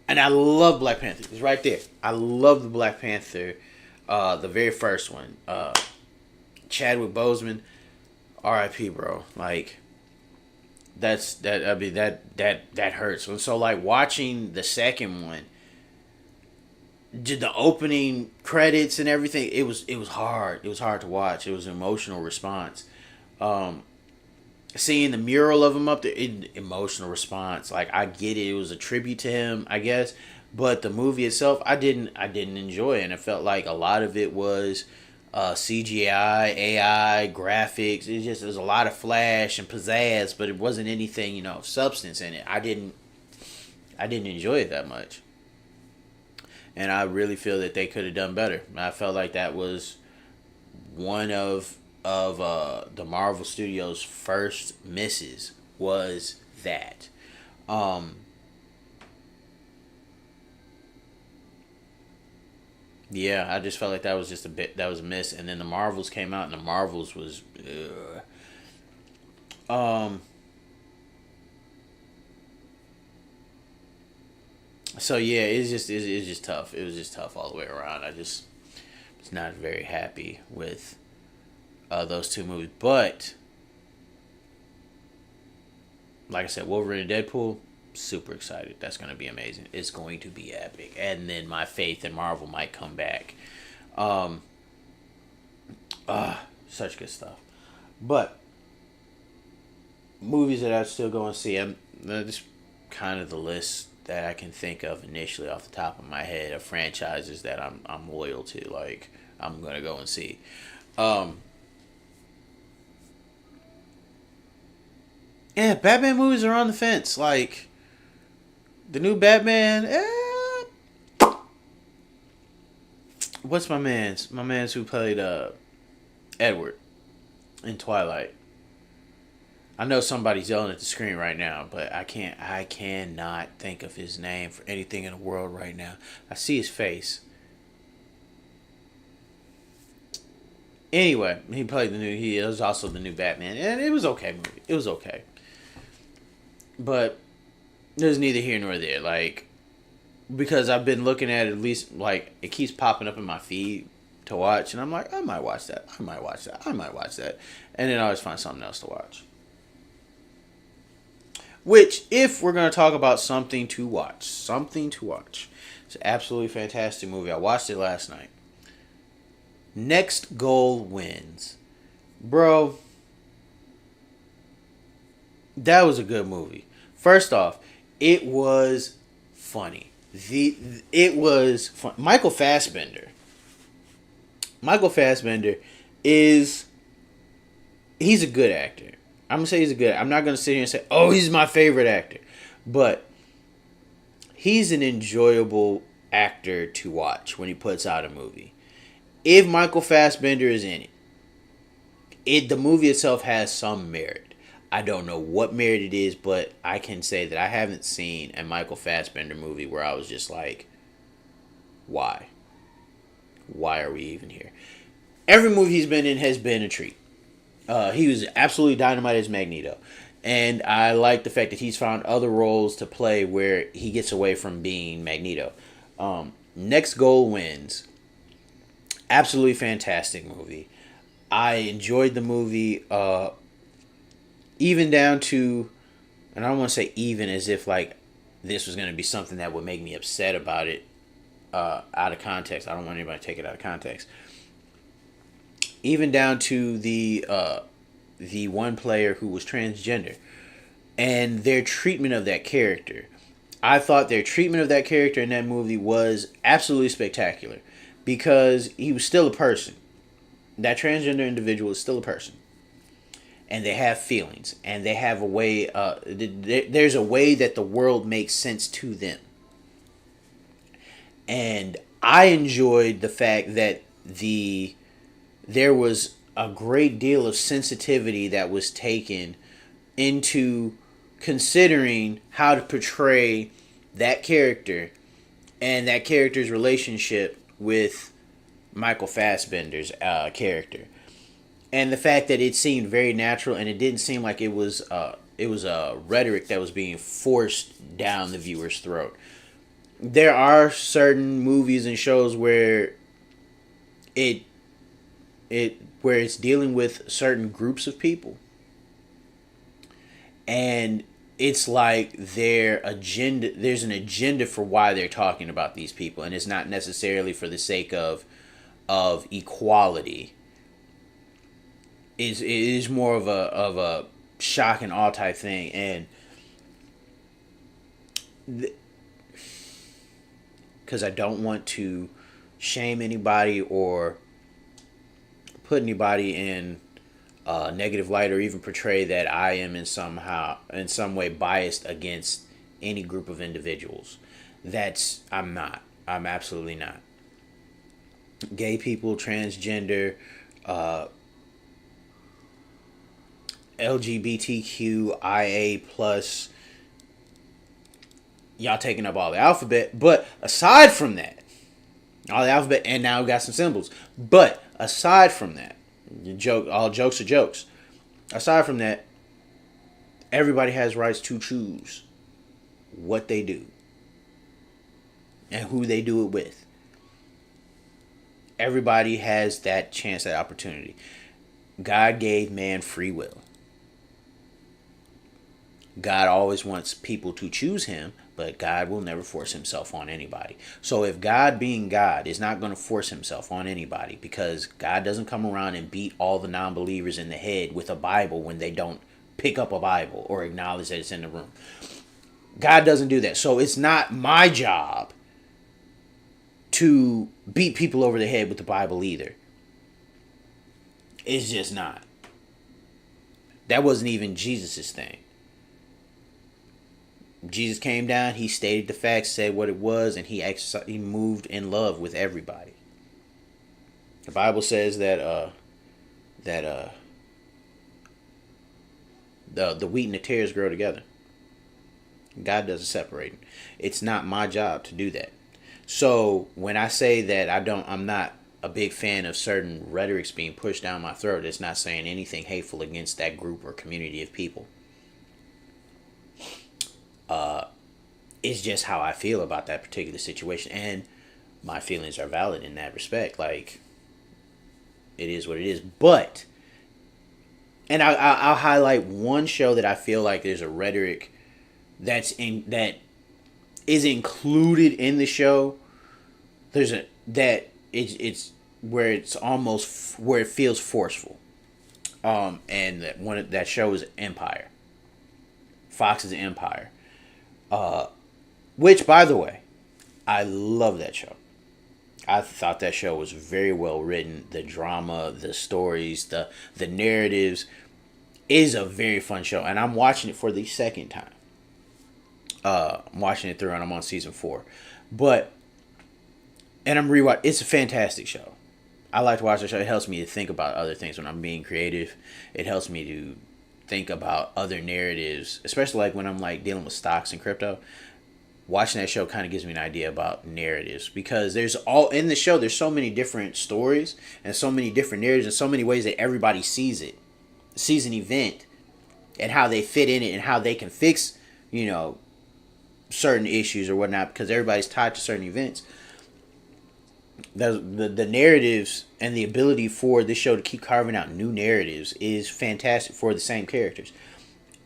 And I love Black Panther. It's right there. I love the Black Panther, the very first one. Chadwick Boseman, R.I.P. bro. Like, that's that. I mean that hurts. And so like watching the second one, did the opening credits and everything. It was hard. It was hard to watch. It was an emotional response. Seeing the mural of him up there, emotional response. Like, I get it. It was a tribute to him, I guess. But the movie itself, I didn't enjoy it. And it felt like a lot of it was CGI, AI, graphics. There's a lot of flash and pizzazz, but it wasn't anything, of substance in it. I didn't enjoy it that much. And I really feel that they could have done better. I felt like that was one of the Marvel Studios' first misses was that. Yeah, I just felt like that was just that was a miss. And then the Marvels came out, and the Marvels was, so yeah, it's just tough. It was just tough all the way around. I just was not very happy with those two movies. But like I said, Wolverine and Deadpool, super excited. That's going to be amazing. It's going to be epic. And then my faith in Marvel might come back. Such good stuff. But movies that I'd still go and see, just kind of the list that I can think of initially off the top of my head of franchises that I'm loyal to. Like, I'm going to go and see. Yeah, Batman movies are on the fence. Like, the new Batman, what's my man's? My man's who played Edward in Twilight. I know somebody's yelling at the screen right now, but I cannot think of his name for anything in the world right now. I see his face. Anyway, he was also the new Batman, and it was okay movie. It was okay. But there's neither here nor there. Like, because I've been looking at it, at least, like, it keeps popping up in my feed to watch, and I'm like, I might watch that. I might watch that. I might watch that. And then I always find something else to watch. Which, if we're going to talk about something to watch, it's an absolutely fantastic movie. I watched it last night. Next Goal Wins. Bro, that was a good movie. First off, it was funny. It was fun. Michael Fassbender is, he's a good actor. I'm gonna say he's a good. I'm not gonna sit here and say, oh, he's my favorite actor, but he's an enjoyable actor to watch when he puts out a movie. If Michael Fassbender is in it, the movie itself has some merit. I don't know what merit it is, but I can say that I haven't seen a Michael Fassbender movie where I was just like, why? Why are we even here? every movie he's been in has been a treat. He was absolutely dynamite as Magneto. And I like the fact that he's found other roles to play where he gets away from being Magneto. Next Goal Wins. Absolutely fantastic movie. I enjoyed the movie, even down to, and I don't want to say even as if like this was going to be something that would make me upset about it out of context. I don't want anybody to take it out of context. Even down to the one player who was transgender and their treatment of that character. I thought their treatment of that character in that movie was absolutely spectacular because he was still a person. That transgender individual is still a person. And they have feelings. And they have a way, there's a way that the world makes sense to them. And I enjoyed the fact that there was a great deal of sensitivity that was taken into considering how to portray that character and that character's relationship with Michael Fassbender's character, and the fact that it seemed very natural and it didn't seem like it was a rhetoric that was being forced down the viewer's throat. There are certain movies and shows where where it's dealing with certain groups of people, and it's like there's an agenda for why they're talking about these people, and it's not necessarily for the sake of equality. It is more of a shock and awe type thing, and because I don't want to shame anybody or put anybody in negative light or even portray that I am in some way biased against any group of individuals. I'm not. I'm absolutely not. Gay people, transgender, LGBTQIA plus, y'all taking up all the alphabet. But aside from that, all the alphabet, and now we got some symbols. But aside from that, all jokes are jokes. Aside from that, everybody has rights to choose what they do and who they do it with. Everybody has that chance, that opportunity. God gave man free will. God always wants people to choose him, but God will never force himself on anybody. So if God, being God, is not going to force himself on anybody, because God doesn't come around and beat all the non-believers in the head with a Bible when they don't pick up a Bible or acknowledge that it's in the room. God doesn't do that. So it's not my job to beat people over the head with the Bible either. It's just not. That wasn't even Jesus' thing. Jesus came down, he stated the facts, said what it was, and he moved in love with everybody. The Bible says that the wheat and the tares grow together. God doesn't separate. It's not my job to do that. So when I say that I'm not a big fan of certain rhetorics being pushed down my throat, it's not saying anything hateful against that group or community of people. It's just how I feel about that particular situation, and my feelings are valid in that respect. Like, it is what it is. But, and I'll highlight one show that I feel like there's a rhetoric that is included in the show. It's where it's almost where it feels forceful. And that show is Empire. Fox's Empire. Which, by the way, I love that show. I thought that show was very well written. The drama, the stories, the narratives is a very fun show. And I'm watching it for the second time. I'm watching it through and I'm on season 4. And I'm rewatching. It's a fantastic show. I like to watch the show. It helps me to think about other things when I'm being creative. It helps me to think about other narratives, especially like when I'm like dealing with stocks and crypto. watching that show kind of gives me an idea about narratives, because there's all in the show, there's so many different stories and so many different narratives and so many ways that everybody sees an event and how they fit in it and how they can fix, certain issues or whatnot, because everybody's tied to certain events. The narratives and the ability for this show to keep carving out new narratives is fantastic for the same characters.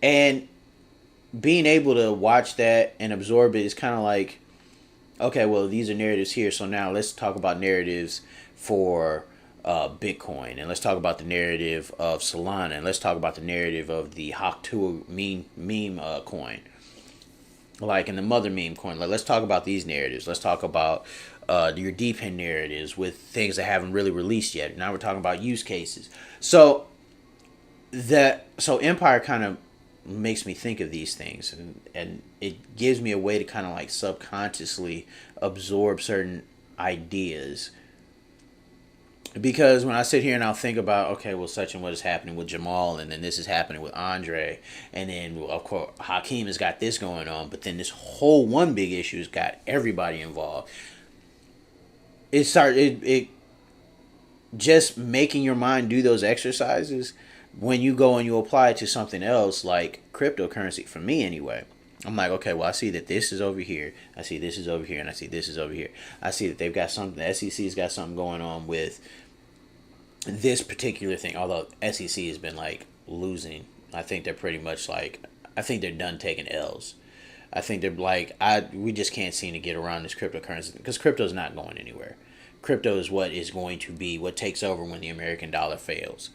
And being able to watch that and absorb it is kind of like, okay, well, these are narratives here, so now let's talk about narratives for Bitcoin, and let's talk about the narrative of Solana, and let's talk about the narrative of the Hawk2 meme coin, like in the Mother meme coin. Like, let's talk about these narratives. Let's talk about your DeepIn narratives with things that haven't really released yet. Now we're talking about use cases. So Empire kind of makes me think of these things, and it gives me a way to kind of like subconsciously absorb certain ideas. Because when I sit here and I'll think about, okay, well, such and what is happening with Jamal, and then this is happening with Andre, and then, well, of course, Hakeem has got this going on, but then this whole one big issue has got everybody involved. It just making your mind do those exercises, when you go and you apply it to something else like cryptocurrency, for me anyway, I'm like, okay, well, I see that this is over here, I see this is over here, and I see this is over here. I see that they've got something, the SEC's got something going on with this particular thing, although SEC has been like losing. I think they're pretty much like, I think they're done taking L's. I think they're like, we just can't seem to get around this cryptocurrency, because crypto's not going anywhere. Crypto is what is going to be what takes over when the American dollar fails.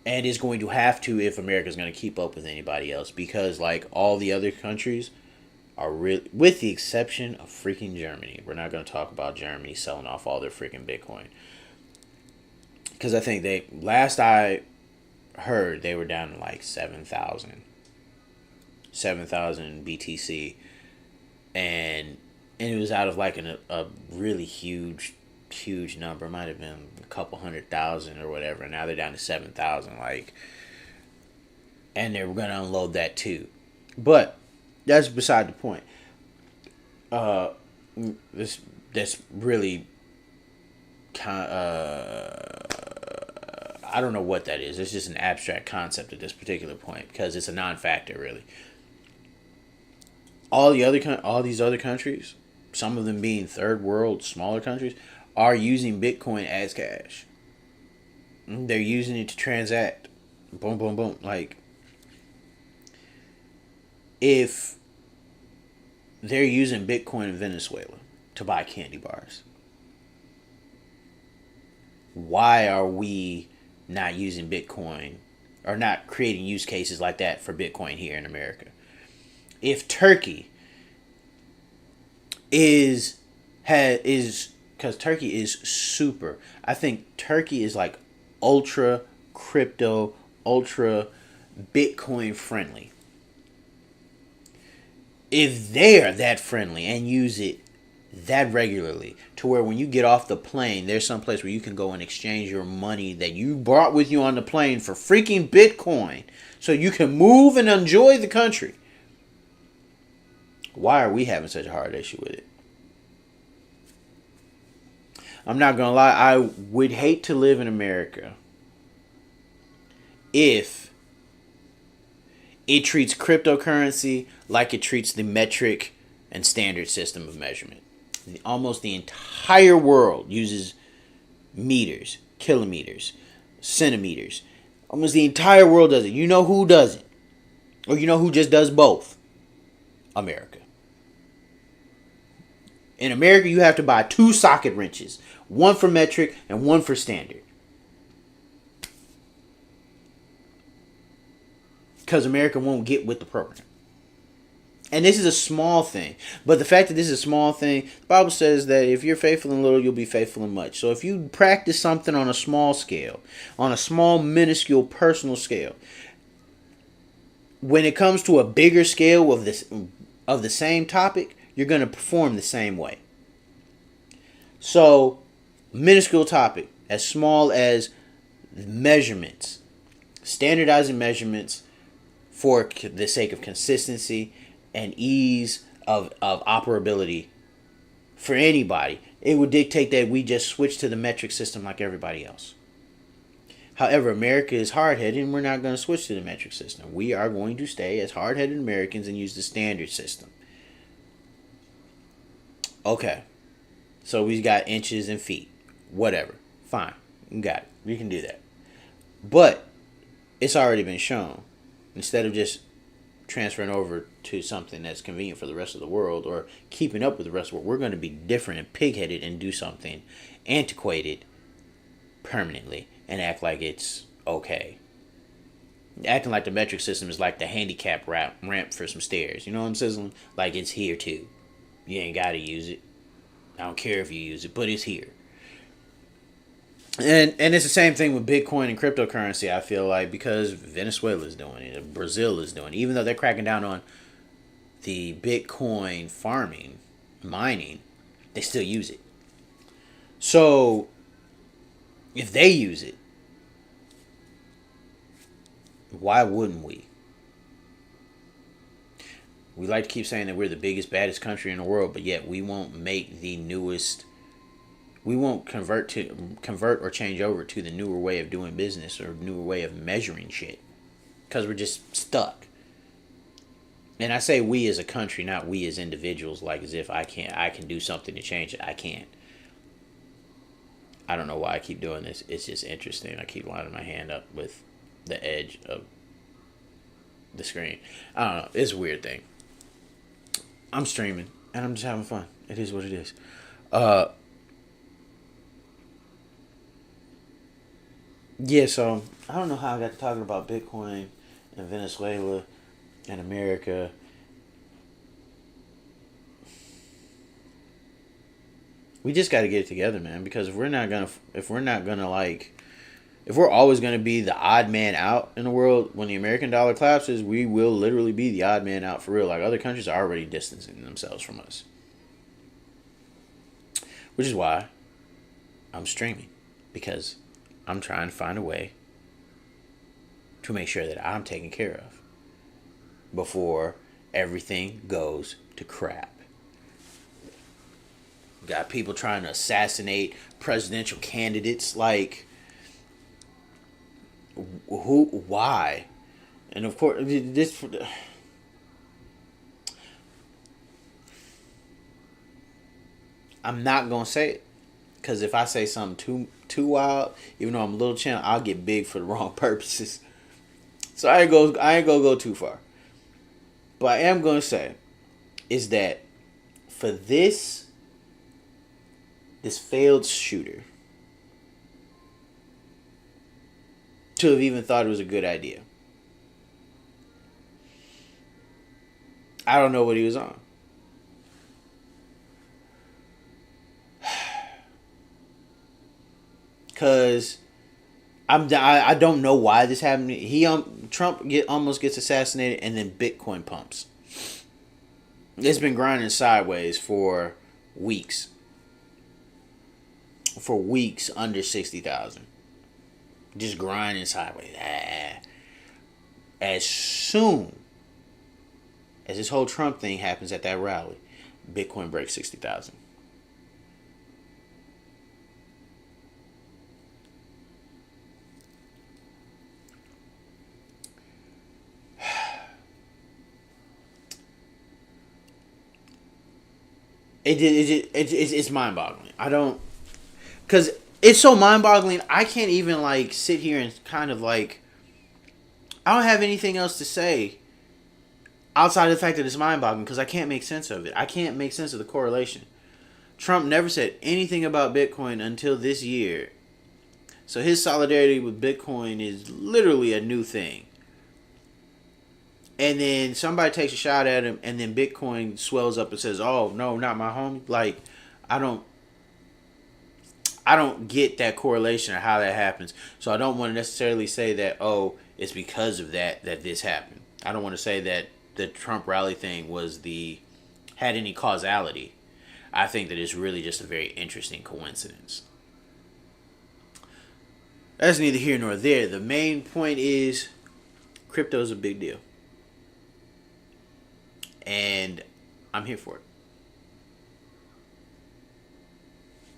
And is going to have to, if America's going to keep up with anybody else, because like all the other countries are really, with the exception of freaking Germany. We're not going to talk about Germany selling off all their freaking Bitcoin, because I think last I heard, they were down to like 7,000 BTC, and it was out of like a really huge number. It might have been a couple 100,000 or whatever, and now they're down to 7,000, like, and they're gonna unload that too. But that's beside the point. That's really I don't know what that is. It's just an abstract concept at this particular point, because it's a non-factor, really. All these other countries, some of them being third world, smaller countries, are using Bitcoin as cash. They're using it to transact. Boom, boom, boom. Like, if they're using Bitcoin in Venezuela to buy candy bars, why are we not using Bitcoin, or not creating use cases like that for Bitcoin here in America? If Turkey because Turkey is super, I think Turkey is like ultra crypto, ultra Bitcoin friendly. If they are that friendly and use it that regularly, to where when you get off the plane, there's some place where you can go and exchange your money that you brought with you on the plane for freaking Bitcoin, so you can move and enjoy the country. Why are we having such a hard issue with it? I'm not gonna lie, I would hate to live in America if it treats cryptocurrency like it treats the metric and standard system of measurement. Almost the entire world uses meters, kilometers, centimeters. Almost the entire world does it. You know who doesn't? Or you know who just does both? America. In America, you have to buy 2 socket wrenches. One for metric and one for standard. Because America won't get with the program. And this is a small thing. But the fact that this is a small thing, the Bible says that if you're faithful in little, you'll be faithful in much. So if you practice something on a small scale, on a small, minuscule, personal scale, when it comes to a bigger scale of the same topic, you're going to perform the same way. So, minuscule topic, as small as measurements, standardizing measurements for the sake of consistency and ease of operability for anybody. It would dictate that we just switch to the metric system like everybody else. However, America is hard-headed, and we're not going to switch to the metric system. We are going to stay as hard-headed Americans and use the standard system. Okay. So we got inches and feet. Whatever. Fine. You got it. We can do that. But it's already been shown. Instead of just transferring over to something that's convenient for the rest of the world or keeping up with the rest of the world, we're going to be different and pig-headed and do something antiquated permanently and act like it's okay. Acting like the metric system is like the handicap ramp for some stairs. You know what I'm saying? Like it's here too. You ain't got to use it. I don't care if you use it, but it's here. And it's the same thing with Bitcoin and cryptocurrency, I feel like, because Venezuela is doing it, Brazil is doing it. Even though they're cracking down on the Bitcoin farming, mining, they still use it. So, if they use it, why wouldn't we? We like to keep saying that we're the biggest, baddest country in the world, but yet we won't make the newest. We won't convert or change over to the newer way of doing business or newer way of measuring shit, because we're just stuck. And I say we as a country, not we as individuals. Like as if I can do something to change it. I can't. I don't know why I keep doing this. It's just interesting. I keep lining my hand up with the edge of the screen. I don't know. It's a weird thing. I'm streaming and I'm just having fun. It is what it is. Yeah, so I don't know how I got to talking about Bitcoin and Venezuela and America. We just got to get it together, man. Because if we're always gonna be the odd man out in the world, when the American dollar collapses, we will literally be the odd man out for real. Like other countries are already distancing themselves from us, which is why I'm streaming, because I'm trying to find a way to make sure that I'm taken care of before everything goes to crap. Got people trying to assassinate presidential candidates. Like, who? Why? And of course, this. I'm not gonna say it, because if I say something too wild, even though I'm a little channel, I'll get big for the wrong purposes. So I ain't gonna go too far. But I am gonna say is that for this failed shooter to have even thought it was a good idea, I don't know what he was on. Cause I don't know why this happened. Trump almost gets assassinated, and then Bitcoin pumps. It's been grinding sideways for weeks. For weeks under 60,000. Just grinding sideways. As soon as this whole Trump thing happens at that rally, Bitcoin breaks 60,000. It's mind-boggling. Because it's so mind-boggling, I can't even, like, sit here and kind of, like, I don't have anything else to say outside of the fact that it's mind-boggling, because I can't make sense of it. I can't make sense of the correlation. Trump never said anything about Bitcoin until this year. So his solidarity with Bitcoin is literally a new thing. And then somebody takes a shot at him, and then Bitcoin swells up and says, "Oh no, not my homie." Like, I don't get that correlation or how that happens. So I don't want to necessarily say that, oh, it's because of that this happened. I don't want to say that the Trump rally thing had any causality. I think that it's really just a very interesting coincidence. That's neither here nor there. The main point is crypto is a big deal. And I'm here for it.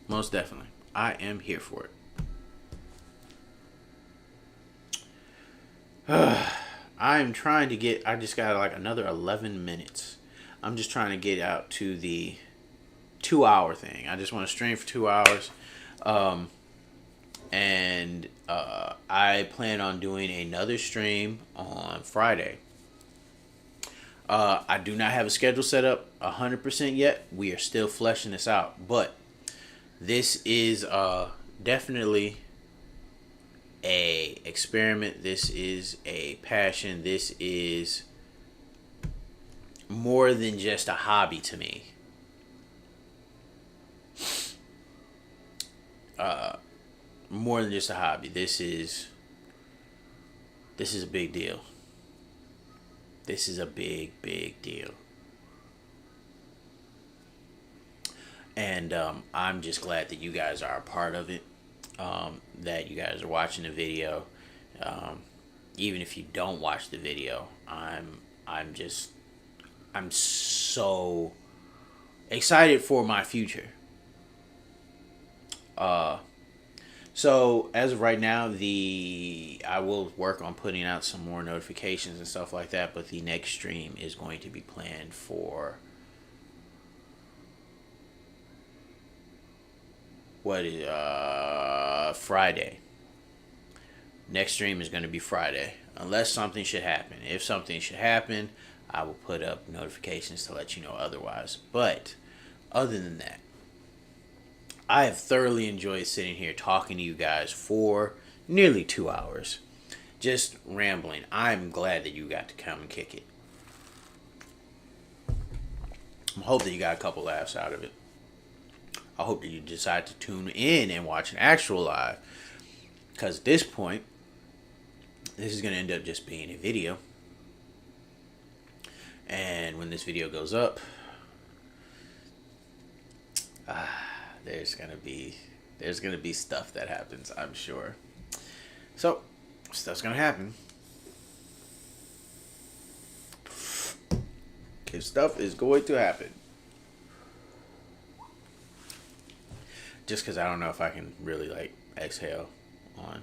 Most definitely. I am here for it. I'm trying to get, I just got like another 11 minutes. I'm just trying to get out to the 2 hour thing. I just want to stream for 2 hours. And I plan on doing another stream on Friday. I do not have a schedule set up 100% yet. We are still fleshing this out. But this is definitely a experiment. This is a passion. This is more than just a hobby to me. More than just a hobby. This is a big deal. This is a big, big deal. And I'm just glad that you guys are a part of it. That you guys are watching the video. Even if you don't watch the video, I'm so excited for my future. So as of right now, I will work on putting out some more notifications and stuff like that. But the next stream is going to be planned for Friday. Next stream is going to be Friday, unless something should happen. If something should happen, I will put up notifications to let you know otherwise. But other than that, I have thoroughly enjoyed sitting here talking to you guys for nearly 2 hours. Just rambling. I'm glad that you got to come and kick it. I hope that you got a couple laughs out of it. I hope that you decide to tune in and watch an actual live. Because at this point, this is going to end up just being a video. And when this video goes up, there's gonna be stuff that happens, I'm sure. So stuff's gonna happen. If stuff is going to happen. Just because I don't know if I can really like exhale on.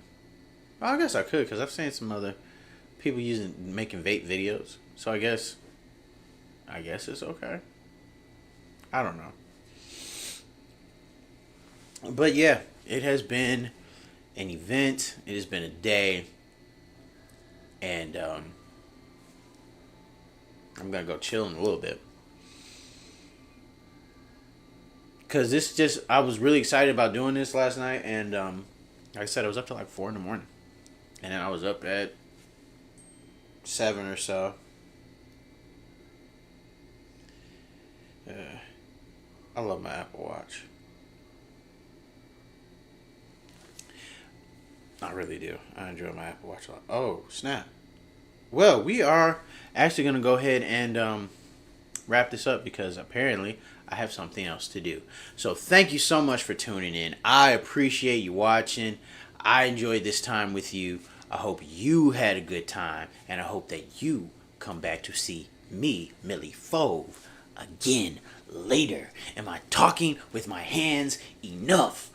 Well, I guess I could, because I've seen some other people making vape videos. So I guess it's okay. I don't know. But yeah, it has been an event. It has been a day. And I'm going to go chill in a little bit. Because I was really excited about doing this last night. And like I said, I was up till like 4 in the morning. And then I was up at 7 or so. I love my Apple Watch. I really do. I enjoy my Apple Watch a lot. Oh, snap. Well, we are actually going to go ahead and wrap this up because apparently I have something else to do. So thank you so much for tuning in. I appreciate you watching. I enjoyed this time with you. I hope you had a good time. And I hope that you come back to see me, Millie Fove, again later. Am I talking with my hands enough?